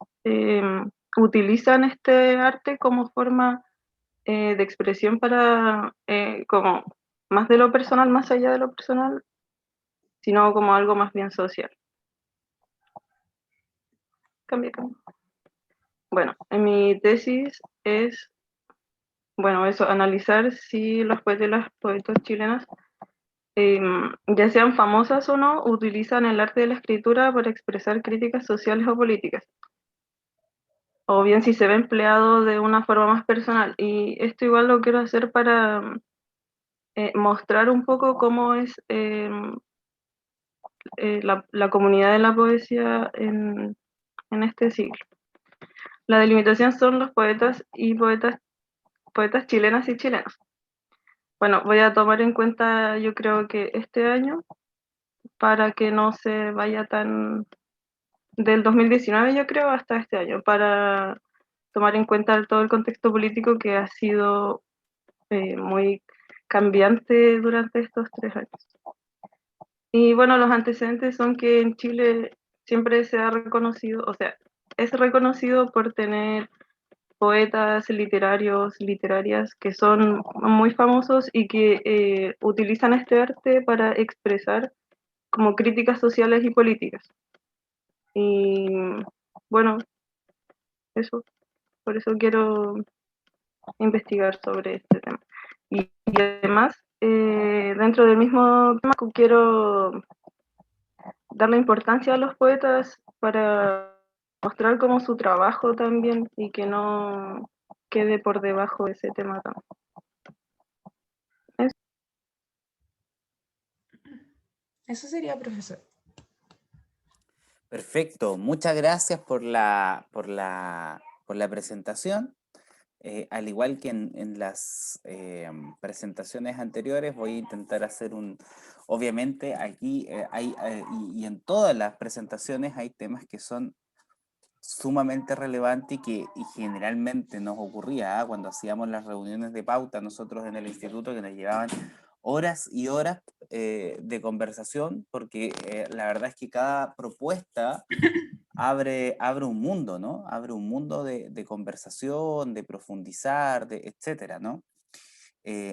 utilizan este arte como forma de expresión para, como más de lo personal, más allá de lo personal, sino como algo más bien social. Cambia. Bueno, en mi tesis es, bueno, eso, analizar si los poetas y las poetas chilenas, ya sean famosas o no, utilizan el arte de la escritura para expresar críticas sociales o políticas, o bien si se ve empleado de una forma más personal. Y esto igual lo quiero hacer para mostrar un poco cómo es la comunidad de la poesía en este siglo. La delimitación son los poetas y poetas chilenas y chilenos. Bueno, voy a tomar en cuenta, yo creo que este año, para que no se vaya tan del 2019, yo creo, hasta este año, para tomar en cuenta todo el contexto político que ha sido muy cambiante durante estos 3 años. Y bueno, los antecedentes son que en Chile siempre se ha reconocido, o sea, es reconocido por tener poetas literarios, literarias que son muy famosos y que utilizan este arte para expresar como críticas sociales y políticas. Y bueno, eso, por eso quiero investigar sobre este tema. Y además, dentro del mismo tema, quiero darle importancia a los poetas para mostrar como su trabajo también y que no quede por debajo de ese tema también. Eso sería, profesor. Perfecto, muchas gracias por la presentación. Al igual que en las presentaciones anteriores, voy a intentar hacer obviamente aquí y en todas las presentaciones hay temas que son sumamente relevantes y generalmente nos ocurría cuando hacíamos las reuniones de pauta nosotros en el instituto, que nos llevaban horas y horas de conversación, porque la verdad es que cada propuesta abre un mundo, ¿no? Abre un mundo de conversación, de profundizar, etcétera, ¿no?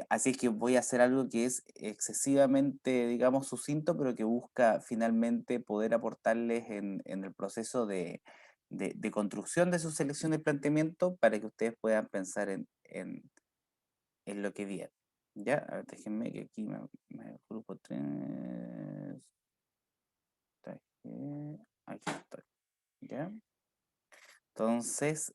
Así es que voy a hacer algo que es excesivamente, digamos, sucinto, pero que busca finalmente poder aportarles en el proceso de construcción de su selección de planteamiento para que ustedes puedan pensar en lo que viene. ¿Ya? A ver, déjenme que aquí me grupo 3. Aquí estoy. ¿Ya? Entonces,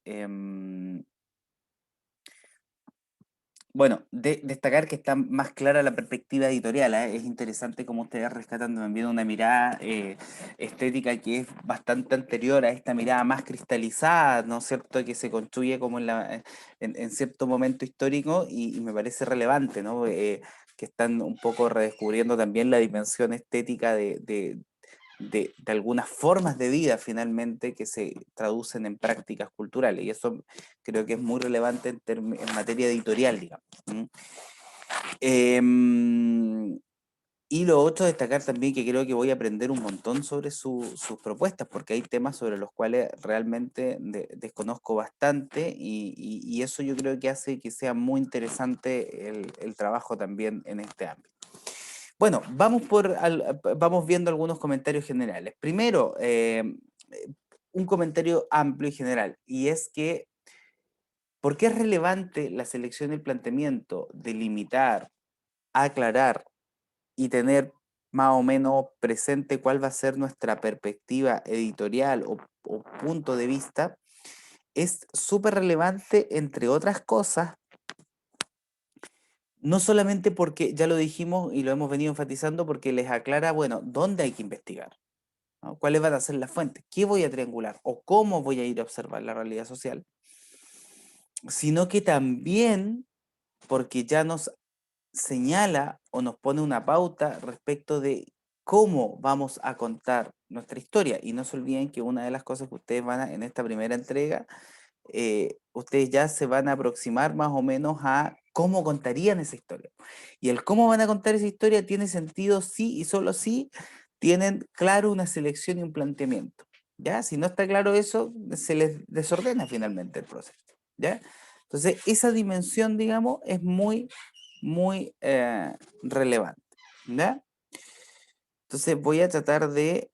bueno, destacar que está más clara la perspectiva editorial, ¿eh? Es interesante cómo ustedes rescatan también una mirada estética que es bastante anterior a esta mirada más cristalizada, ¿no es cierto?, que se construye como en cierto momento histórico y me parece relevante, ¿no? Que están un poco redescubriendo también la dimensión estética de algunas formas de vida finalmente que se traducen en prácticas culturales, y eso creo que es muy relevante en materia editorial, digamos. Y lo otro, destacar también que creo que voy a aprender un montón sobre sus propuestas, porque hay temas sobre los cuales realmente desconozco bastante y eso yo creo que hace que sea muy interesante el trabajo también en este ámbito. Bueno, vamos viendo algunos comentarios generales. Primero, un comentario amplio y general, y es que, ¿por qué es relevante la selección y el planteamiento de limitar, aclarar y tener más o menos presente cuál va a ser nuestra perspectiva editorial o punto de vista? Es súper relevante, entre otras cosas, no solamente porque, ya lo dijimos y lo hemos venido enfatizando, porque les aclara, bueno, dónde hay que investigar, ¿no? ¿Cuáles van a ser las fuentes? ¿Qué voy a triangular? ¿O cómo voy a ir a observar la realidad social? Sino que también porque ya nos señala o nos pone una pauta respecto de cómo vamos a contar nuestra historia. Y no se olviden que una de las cosas que ustedes en esta primera entrega, ustedes ya se van a aproximar más o menos a cómo contarían esa historia. Y el cómo van a contar esa historia tiene sentido sí y solo si tienen claro una selección y un planteamiento. ¿Ya? Si no está claro eso, se les desordena finalmente el proceso. ¿Ya? Entonces, esa dimensión, digamos, es muy relevante. ¿Ya? Entonces, voy a tratar de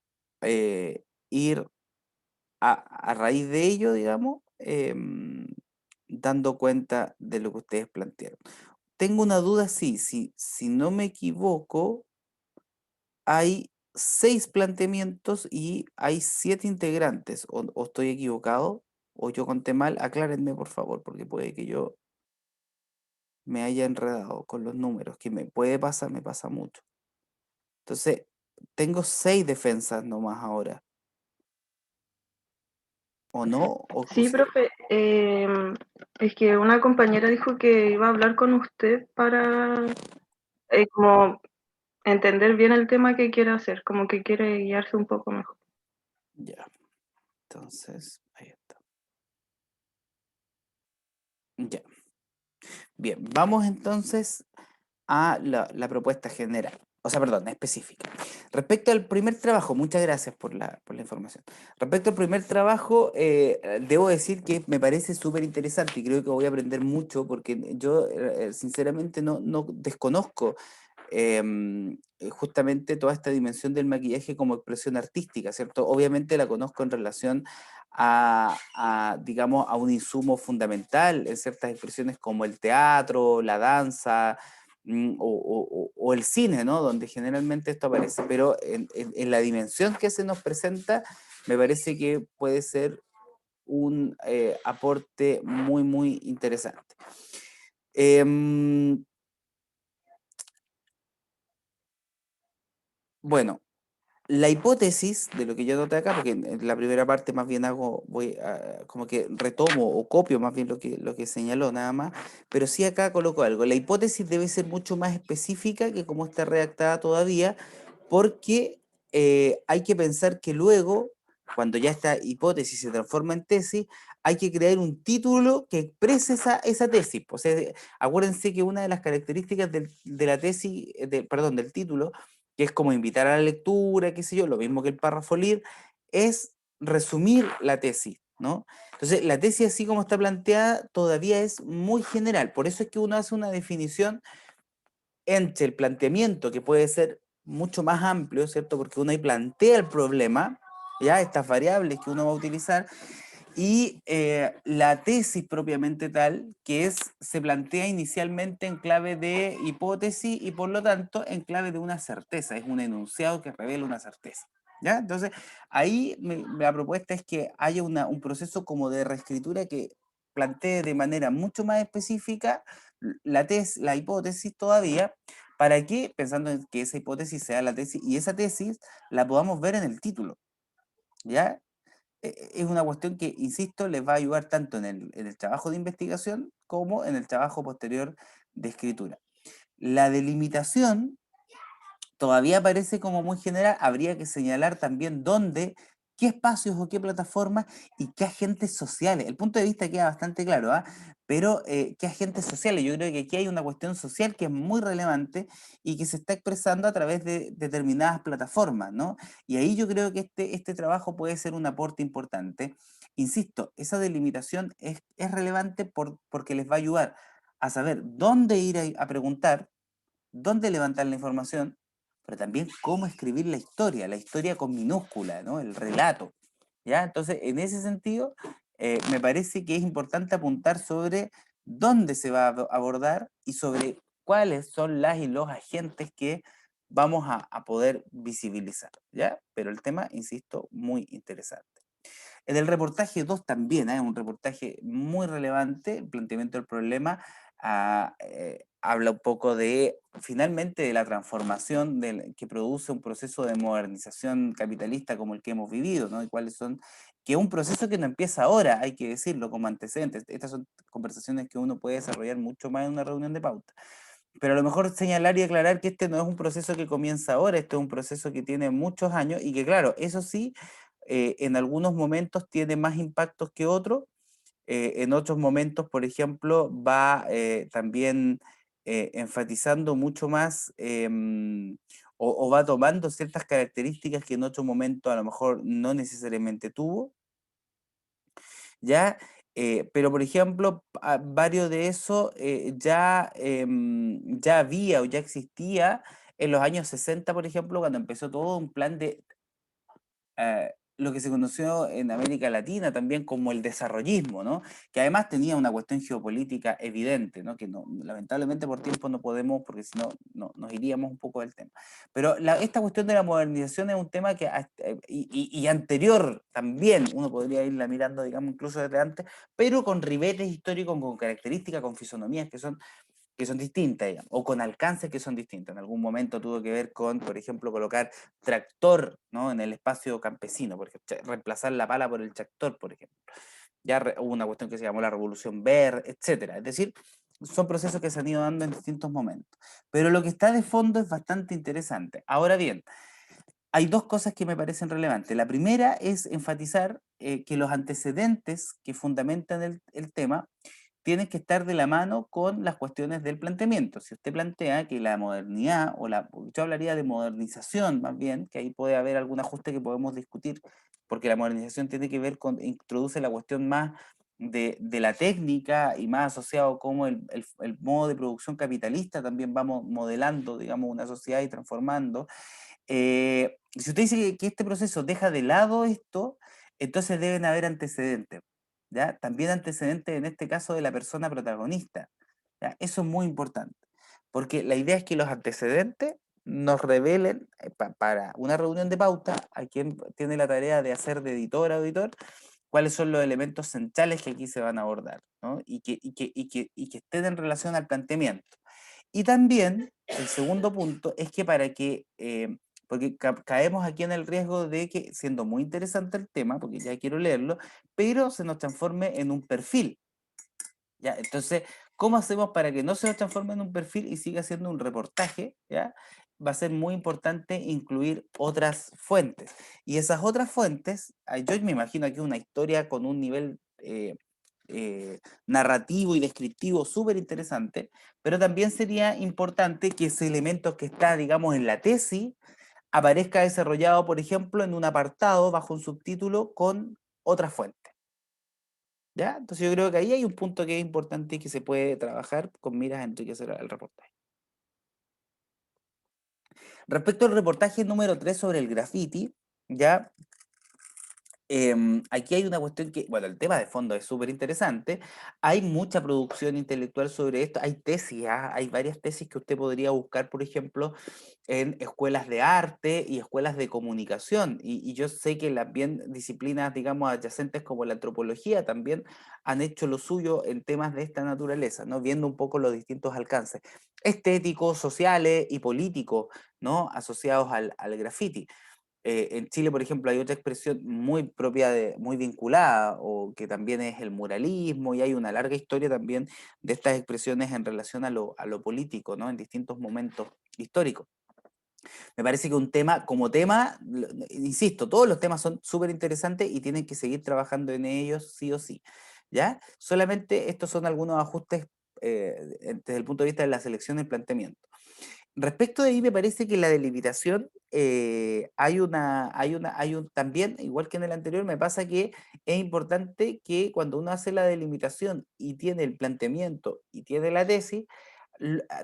ir a raíz de ello, digamos, dando cuenta de lo que ustedes plantearon. Tengo una duda, sí, si no me equivoco, hay 6 planteamientos y hay 7 integrantes, o estoy equivocado, o yo conté mal, aclárenme por favor, porque puede que yo me haya enredado con los números, que me puede pasar, me pasa mucho. Entonces, tengo 6 defensas nomás ahora. ¿O no? ¿O Sí, profe, es que una compañera dijo que iba a hablar con usted para como entender bien el tema que quiere hacer, como que quiere guiarse un poco mejor. Ya. Entonces, ahí está. Ya. Bien, vamos entonces a la propuesta general. O sea, perdón, específica. Respecto al primer trabajo, muchas gracias por la información. Respecto al primer trabajo, debo decir que me parece súper interesante y creo que voy a aprender mucho porque yo sinceramente no desconozco justamente toda esta dimensión del maquillaje como expresión artística, ¿cierto? Obviamente la conozco en relación digamos, a un insumo fundamental en ciertas expresiones como el teatro, la danza, o el cine, ¿no? Donde generalmente esto aparece, pero en la dimensión que se nos presenta, me parece que puede ser un aporte muy, muy interesante. Bueno, la hipótesis de lo que yo noté acá, porque en la primera parte más bien como que retomo o copio más bien lo que señaló nada más, pero sí acá coloco algo. La hipótesis debe ser mucho más específica que como está redactada todavía, porque hay que pensar que luego, cuando ya esta hipótesis se transforma en tesis, hay que crear un título que exprese esa tesis. O sea, acuérdense que una de las características de la tesis, perdón, del título, que es como invitar a la lectura, qué sé yo, lo mismo que el párrafo LIR, es resumir la tesis, ¿no? Entonces, la tesis así como está planteada todavía es muy general, por eso es que uno hace una definición entre el planteamiento, que puede ser mucho más amplio, ¿cierto? Porque uno ahí plantea el problema, ya, estas variables que uno va a utilizar, y la tesis propiamente tal, se plantea inicialmente en clave de hipótesis y por lo tanto en clave de una certeza, es un enunciado que revela una certeza. ¿Ya? Entonces, ahí la propuesta es que haya un proceso como de reescritura que plantee de manera mucho más específica la hipótesis todavía, para que, pensando en que esa hipótesis sea la tesis, y esa tesis la podamos ver en el título. ¿Ya? Es una cuestión que, insisto, les va a ayudar tanto en el trabajo de investigación como en el trabajo posterior de escritura. La delimitación todavía parece como muy general, habría que señalar también dónde, qué espacios o qué plataformas y qué agentes sociales. El punto de vista queda bastante claro, ¿ah? Pero qué agentes sociales. Yo creo que aquí hay una cuestión social que es muy relevante y que se está expresando a través de determinadas plataformas, ¿no? Y ahí yo creo que este trabajo puede ser un aporte importante. Insisto, esa delimitación es relevante porque les va a ayudar a saber dónde ir a preguntar, dónde levantar la información, pero también cómo escribir la historia con minúscula, ¿no? El relato, ¿ya? Entonces, en ese sentido, me parece que es importante apuntar sobre dónde se va a abordar y sobre cuáles son las y los agentes que vamos a poder visibilizar, ¿ya? Pero el tema, insisto, muy interesante. En el reportaje 2 también es un reportaje muy relevante, el planteamiento del problema habla un poco de, finalmente, de la transformación que produce un proceso de modernización capitalista como el que hemos vivido, ¿no? Y cuáles son, que es un proceso que no empieza ahora, hay que decirlo, como antecedentes. Estas son conversaciones que uno puede desarrollar mucho más en una reunión de pauta. Pero a lo mejor señalar y aclarar que este no es un proceso que comienza ahora, este es un proceso que tiene muchos años y que, claro, eso sí, en algunos momentos tiene más impactos que otros, en otros momentos, por ejemplo, va también enfatizando mucho más o va tomando ciertas características que en otro momento a lo mejor no necesariamente tuvo, ¿ya? Pero, por ejemplo, varios de eso ya había o ya existía en los años 60, por ejemplo, cuando empezó todo un plan de lo que se conoció en América Latina también como el desarrollismo, ¿no? Que además tenía una cuestión geopolítica evidente, ¿no? Que lamentablemente por tiempo no podemos, porque si no nos iríamos un poco del tema. Pero esta cuestión de la modernización es un tema que, y anterior también, uno podría irla mirando, digamos, incluso desde antes, pero con ribetes históricos, con características, con fisonomías que son que son distintas, digamos, o con alcances que son distintas. En algún momento tuvo que ver con, por ejemplo, colocar tractor, ¿no?, en el espacio campesino, por ejemplo, reemplazar la pala por el tractor, por ejemplo. Ya hubo una cuestión que se llamó la Revolución Verde, etcétera. Es decir, son procesos que se han ido dando en distintos momentos. Pero lo que está de fondo es bastante interesante. Ahora bien, hay dos cosas que me parecen relevantes. La primera es enfatizar que los antecedentes que fundamentan el tema tienen que estar de la mano con las cuestiones del planteamiento. Si usted plantea que la modernidad, yo hablaría de modernización más bien, que ahí puede haber algún ajuste que podemos discutir, porque la modernización tiene que ver con, introduce la cuestión más de la técnica y más asociado como el modo de producción capitalista también vamos modelando, digamos, una sociedad y transformando. Si usted dice que este proceso deja de lado esto, entonces deben haber antecedentes, ¿ya? También antecedentes en este caso de la persona protagonista, ¿ya? Eso es muy importante, porque la idea es que los antecedentes nos revelen para una reunión de pauta a quien tiene la tarea de hacer de editor a auditor, cuáles son los elementos centrales que aquí se van a abordar, ¿no? Y que estén en relación al planteamiento. Y también, el segundo punto es que para que, porque caemos aquí en el riesgo de que, siendo muy interesante el tema, porque ya quiero leerlo, pero se nos transforme en un perfil, ¿ya? Entonces, ¿cómo hacemos para que no se nos transforme en un perfil y siga siendo un reportaje, ¿ya? Va a ser muy importante incluir otras fuentes. Y esas otras fuentes, yo me imagino aquí una historia con un nivel narrativo y descriptivo súper interesante, pero también sería importante que ese elemento que está, digamos, en la tesis, aparezca desarrollado, por ejemplo, en un apartado bajo un subtítulo con otra fuente. ¿Ya? Entonces yo creo que ahí hay un punto que es importante y que se puede trabajar con miras a enriquecer el reportaje. Respecto al reportaje número 3 sobre el graffiti, ya aquí hay una cuestión que, bueno, el tema de fondo es súper interesante. Hay mucha producción intelectual sobre esto. Hay tesis, hay varias tesis que usted podría buscar, por ejemplo, en escuelas de arte y escuelas de comunicación. Y yo sé que las bien disciplinas, digamos, adyacentes como la antropología también han hecho lo suyo en temas de esta naturaleza, ¿no? Viendo un poco los distintos alcances estéticos, sociales y políticos, ¿no?, asociados al graffiti. En Chile, por ejemplo, hay otra expresión muy propia, muy vinculada, o que también es el muralismo, y hay una larga historia también de estas expresiones en relación a lo político, ¿no?, en distintos momentos históricos. Me parece que un tema, como tema, insisto, todos los temas son súper interesantes y tienen que seguir trabajando en ellos sí o sí, ¿ya? Solamente estos son algunos ajustes desde el punto de vista de la selección y el planteamiento. Respecto de ahí, me parece que la delimitación, también, igual que en el anterior, me pasa que es importante que cuando uno hace la delimitación y tiene el planteamiento y tiene la tesis,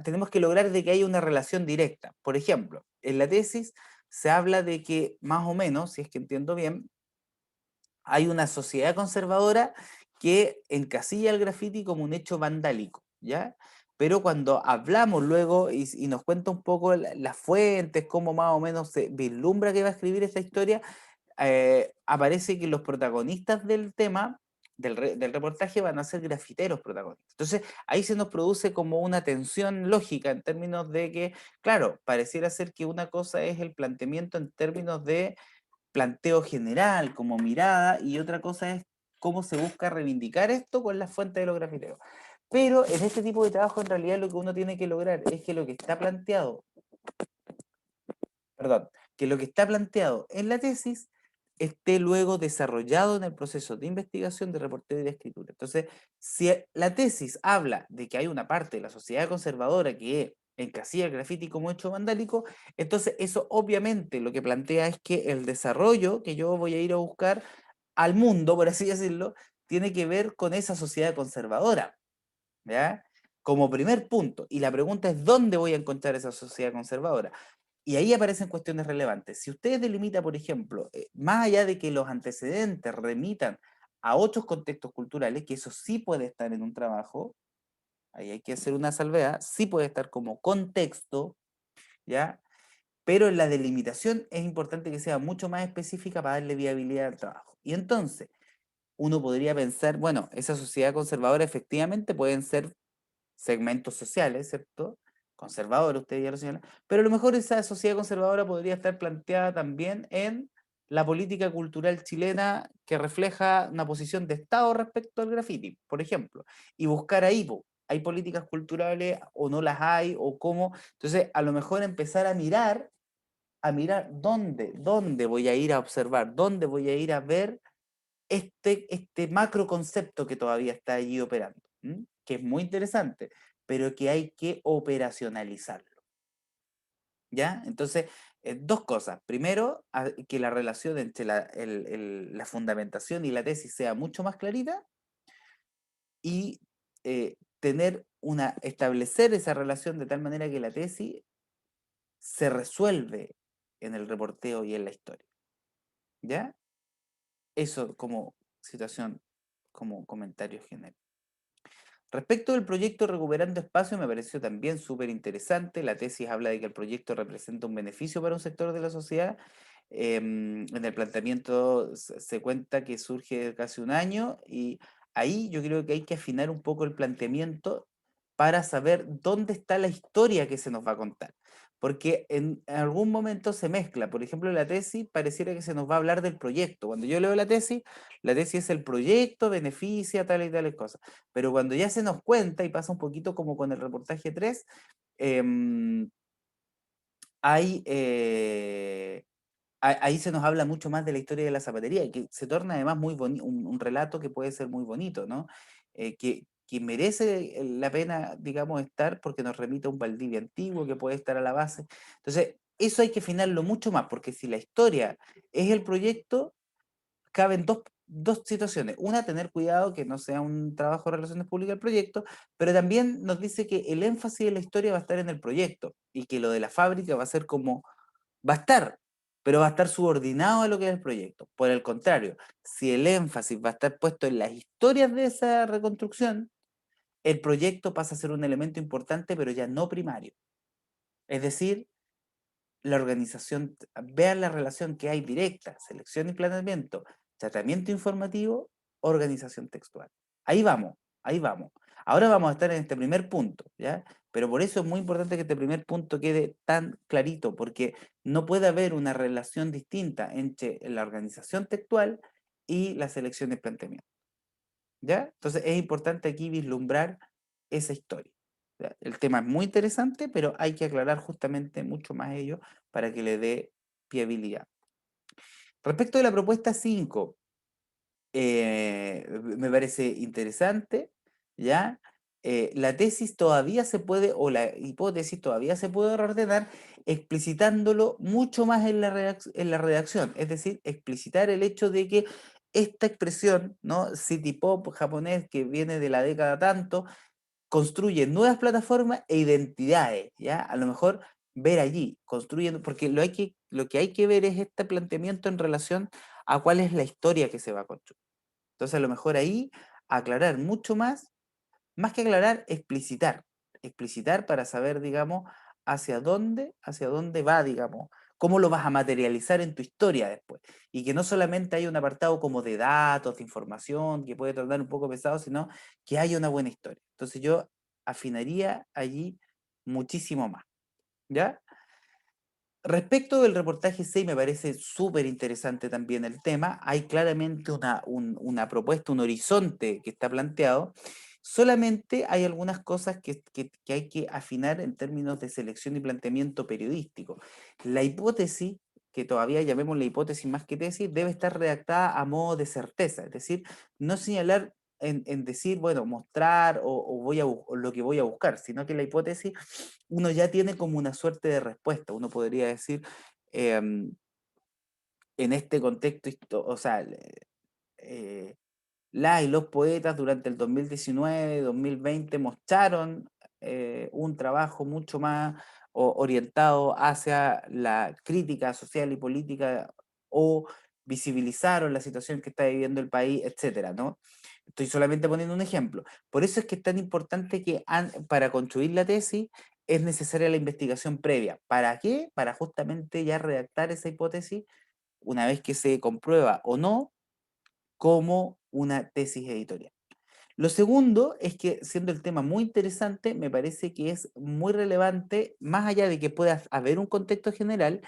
tenemos que lograr de que haya una relación directa. Por ejemplo, en la tesis se habla de que, más o menos, si es que entiendo bien, hay una sociedad conservadora que encasilla el graffiti como un hecho vandálico, ¿ya? Pero cuando hablamos luego y nos cuenta un poco las fuentes, cómo más o menos se vislumbra que va a escribir esta historia, aparece que los protagonistas del tema, del reportaje, van a ser grafiteros protagonistas. Entonces, ahí se nos produce como una tensión lógica en términos de que, claro, pareciera ser que una cosa es el planteamiento en términos de planteo general, como mirada, y otra cosa es cómo se busca reivindicar esto con las fuentes de los grafiteros. Pero en este tipo de trabajo, en realidad, lo que uno tiene que lograr es que lo que está planteado, en la tesis esté luego desarrollado en el proceso de investigación, de reporteo y de escritura. Entonces, si la tesis habla de que hay una parte de la sociedad conservadora que encasilla el graffiti como hecho vandálico, entonces eso obviamente lo que plantea es que el desarrollo que yo voy a ir a buscar al mundo, por así decirlo, tiene que ver con esa sociedad conservadora, ¿ya? Como primer punto. Y la pregunta es, ¿dónde voy a encontrar esa sociedad conservadora? Y ahí aparecen cuestiones relevantes. Si usted delimita, por ejemplo, más allá de que los antecedentes remitan a otros contextos culturales, que eso sí puede estar en un trabajo, ahí hay que hacer una salvedad, sí puede estar como contexto, ¿ya? Pero en la delimitación es importante que sea mucho más específica para darle viabilidad al trabajo. Y entonces, uno podría pensar, bueno, esa sociedad conservadora efectivamente pueden ser segmentos sociales, ¿cierto? Conservadores, ustedes ya lo señalan, pero a lo mejor esa sociedad conservadora podría estar planteada también en la política cultural chilena que refleja una posición de Estado respecto al graffiti, por ejemplo, y buscar ahí, ¿hay políticas culturales o no las hay, o cómo? Entonces, a lo mejor empezar a mirar dónde voy a ir a observar, dónde voy a ir a ver este macro concepto que todavía está allí operando, que es muy interesante, pero que hay que operacionalizarlo. ¿Ya? Entonces, dos cosas. Primero, que la relación entre la fundamentación y la tesis sea mucho más clarita, y establecer esa relación de tal manera que la tesis se resuelve en el reporteo y en la historia. ¿Ya? Eso como situación, como comentario general. Respecto del proyecto Recuperando Espacio, me pareció también súper interesante. La tesis habla de que el proyecto representa un beneficio para un sector de la sociedad. En el planteamiento se cuenta que surge de casi un año, y ahí yo creo que hay que afinar un poco el planteamiento para saber dónde está la historia que se nos va a contar. Porque en algún momento se mezcla. Por ejemplo, la tesis pareciera que se nos va a hablar del proyecto. Cuando yo leo la tesis es el proyecto, beneficia, tal y tales cosas. Pero cuando ya se nos cuenta, y pasa un poquito como con el reportaje 3, ahí se nos habla mucho más de la historia de la zapatería, y que se torna además muy un relato que puede ser muy bonito, ¿no? Que merece la pena, digamos, estar, porque nos remite a un Valdivia antiguo que puede estar a la base. Entonces, eso hay que afinarlo mucho más, porque si la historia es el proyecto, caben dos situaciones. Una, tener cuidado que no sea un trabajo de relaciones públicas el proyecto, pero también nos dice que el énfasis de la historia va a estar en el proyecto, y que lo de la fábrica va a ser como, va a estar, pero va a estar subordinado a lo que es el proyecto. Por el contrario, si el énfasis va a estar puesto en las historias de esa reconstrucción, el proyecto pasa a ser un elemento importante, pero ya no primario. Es decir, la organización, vean la relación que hay directa: selección y planeamiento, tratamiento informativo, organización textual. Ahí vamos, ahí vamos. Ahora vamos a estar en este primer punto, ¿ya? Pero por eso es muy importante que este primer punto quede tan clarito, porque no puede haber una relación distinta entre la organización textual y la selección y planteamiento, ¿ya? Entonces es importante aquí vislumbrar esa historia. ¿Ya? El tema es muy interesante, pero hay que aclarar justamente mucho más ello para que le dé viabilidad. Respecto de la propuesta 5, me parece interesante, ¿ya? La tesis todavía se puede, o la hipótesis todavía se puede reordenar explicitándolo mucho más en la redacción, es decir, explicitar el hecho de que esta expresión, ¿no? City pop japonés, que viene de la década tanto, construye nuevas plataformas e identidades, ¿ya? A lo mejor ver allí, construyendo, porque lo que hay que ver es este planteamiento en relación a cuál es la historia que se va a construir. Entonces, a lo mejor ahí aclarar mucho más que aclarar, explicitar para saber, digamos, hacia dónde va, digamos, cómo lo vas a materializar en tu historia después. Y que no solamente haya un apartado como de datos, de información, que puede tornar un poco pesado, sino que haya una buena historia. Entonces yo afinaría allí muchísimo más, ¿ya? Respecto del reportaje 6, me parece súper interesante también el tema. Hay claramente una propuesta, un horizonte que está planteado. Solamente hay algunas cosas que hay que afinar en términos de selección y planteamiento periodístico. La hipótesis, que todavía llamémosla hipótesis más que tesis, debe estar redactada a modo de certeza, es decir, no señalar en decir, bueno, mostrar o lo que voy a buscar, sino que la hipótesis uno ya tiene como una suerte de respuesta. Uno podría decir, en este contexto, o sea, las y los poetas durante el 2019-2020 mostraron un trabajo mucho más orientado hacia la crítica social y política, o visibilizaron la situación que está viviendo el país, etcétera, ¿no? Estoy solamente poniendo un ejemplo. Por eso es que es tan importante que para construir la tesis es necesaria la investigación previa. ¿Para qué? Para justamente ya redactar esa hipótesis una vez que se comprueba o no como una tesis editorial. Lo segundo es que, siendo el tema muy interesante, me parece que es muy relevante, más allá de que pueda haber un contexto general,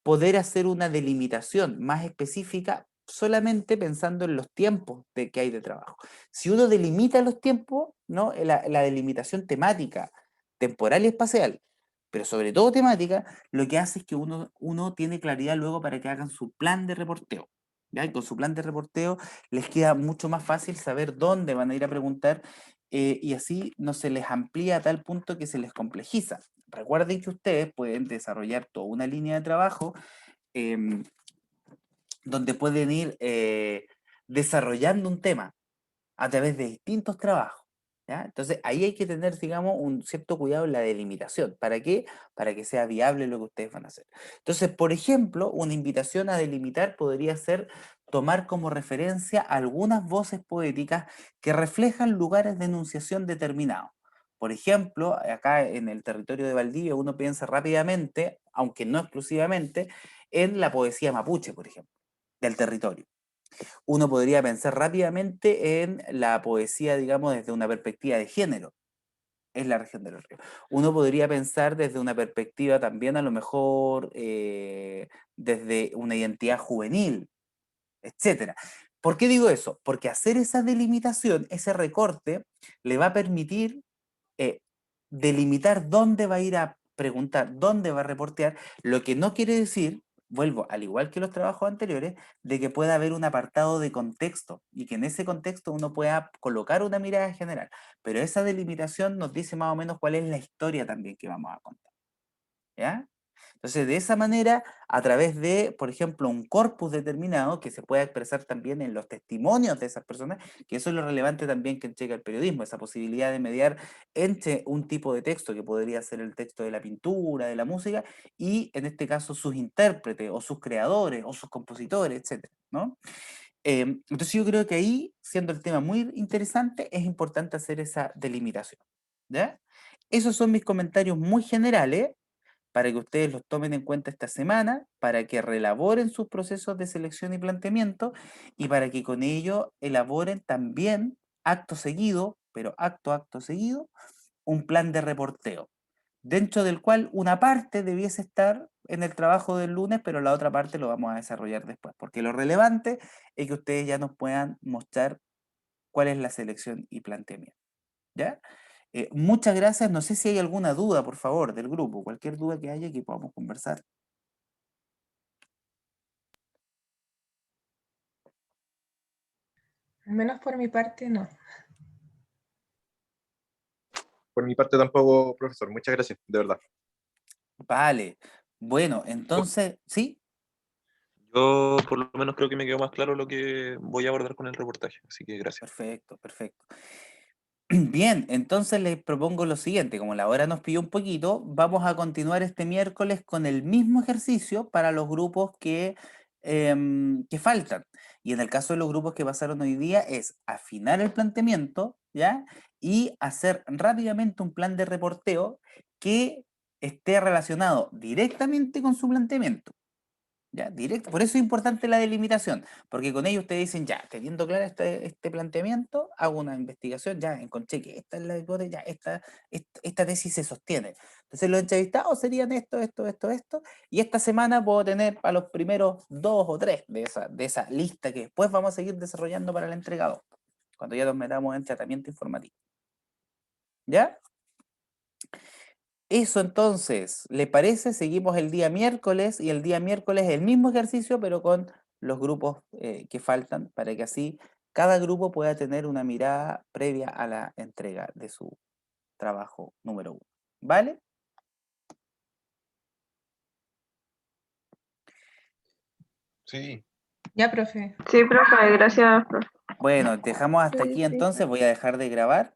poder hacer una delimitación más específica solamente pensando en los tiempos que hay de trabajo. Si uno delimita los tiempos, ¿no? La delimitación temática, temporal y espacial, pero sobre todo temática, lo que hace es que uno tiene claridad luego para que hagan su plan de reporteo. ¿Ya? Y con su plan de reporteo les queda mucho más fácil saber dónde van a ir a preguntar, y así no se les amplía a tal punto que se les complejiza. Recuerden que ustedes pueden desarrollar toda una línea de trabajo em, donde pueden ir desarrollando un tema a través de distintos trabajos. ¿Ya? Entonces ahí hay que tener, digamos, un cierto cuidado en la delimitación. ¿Para qué? Para que sea viable lo que ustedes van a hacer. Entonces, por ejemplo, una invitación a delimitar podría ser tomar como referencia algunas voces poéticas que reflejan lugares de enunciación determinados. Por ejemplo, acá en el territorio de Valdivia uno piensa rápidamente, aunque no exclusivamente, en la poesía mapuche, por ejemplo, del territorio. Uno podría pensar rápidamente en la poesía, digamos, desde una perspectiva de género, en la región de Los Ríos. Uno podría pensar desde una perspectiva también, a lo mejor, desde una identidad juvenil, etcétera. ¿Por qué digo eso? Porque hacer esa delimitación, ese recorte, le va a permitir delimitar dónde va a ir a preguntar, dónde va a reportear, lo que no quiere decir, vuelvo, al igual que los trabajos anteriores, de que pueda haber un apartado de contexto y que en ese contexto uno pueda colocar una mirada general. Pero esa delimitación nos dice más o menos cuál es la historia también que vamos a contar. ¿Ya? Entonces, de esa manera, a través de, por ejemplo, un corpus determinado que se pueda expresar también en los testimonios de esas personas, que eso es lo relevante también que entrega el periodismo, esa posibilidad de mediar entre un tipo de texto, que podría ser el texto de la pintura, de la música, y en este caso sus intérpretes, o sus creadores, o sus compositores, etcétera, ¿no? Entonces yo creo que ahí, siendo el tema muy interesante, es importante hacer esa delimitación, ¿ya? Esos son mis comentarios muy generales, para que ustedes los tomen en cuenta esta semana, para que reelaboren sus procesos de selección y planteamiento, y para que con ello elaboren también, acto seguido, pero acto seguido, un plan de reporteo, dentro del cual una parte debiese estar en el trabajo del lunes, pero la otra parte lo vamos a desarrollar después, porque lo relevante es que ustedes ya nos puedan mostrar cuál es la selección y planteamiento, ¿ya? Muchas gracias. No sé si hay alguna duda, por favor, del grupo. Cualquier duda que haya que podamos conversar. Al menos por mi parte, no. Por mi parte tampoco, profesor. Muchas gracias, de verdad. Vale. Bueno, entonces, ¿sí? Yo por lo menos creo que me quedó más claro lo que voy a abordar con el reportaje, así que gracias. Perfecto, perfecto. Bien, entonces les propongo lo siguiente, como la hora nos pidió un poquito, vamos a continuar este miércoles con el mismo ejercicio para los grupos que faltan. Y en el caso de los grupos que pasaron hoy día es afinar el planteamiento, ¿ya? Y hacer rápidamente un plan de reporteo que esté relacionado directamente con su planteamiento. Ya, directo. Por eso es importante la delimitación, porque con ello ustedes dicen, ya, teniendo claro este planteamiento, hago una investigación, ya encontré que esta es la hipótesis, ya, esta tesis se sostiene. Entonces los entrevistados serían esto, y esta semana puedo tener a los primeros 2 o 3 de esa lista que después vamos a seguir desarrollando para el entregado, cuando ya nos metamos en tratamiento informativo. ¿Ya? Eso entonces, ¿le parece? Seguimos el día miércoles, y el día miércoles el mismo ejercicio, pero con los grupos que faltan, para que así cada grupo pueda tener una mirada previa a la entrega de su trabajo número 1. ¿Vale? Sí. Ya, profe. Sí, profe, gracias, profe. Bueno, dejamos hasta Sí, aquí sí. entonces, voy a dejar de grabar.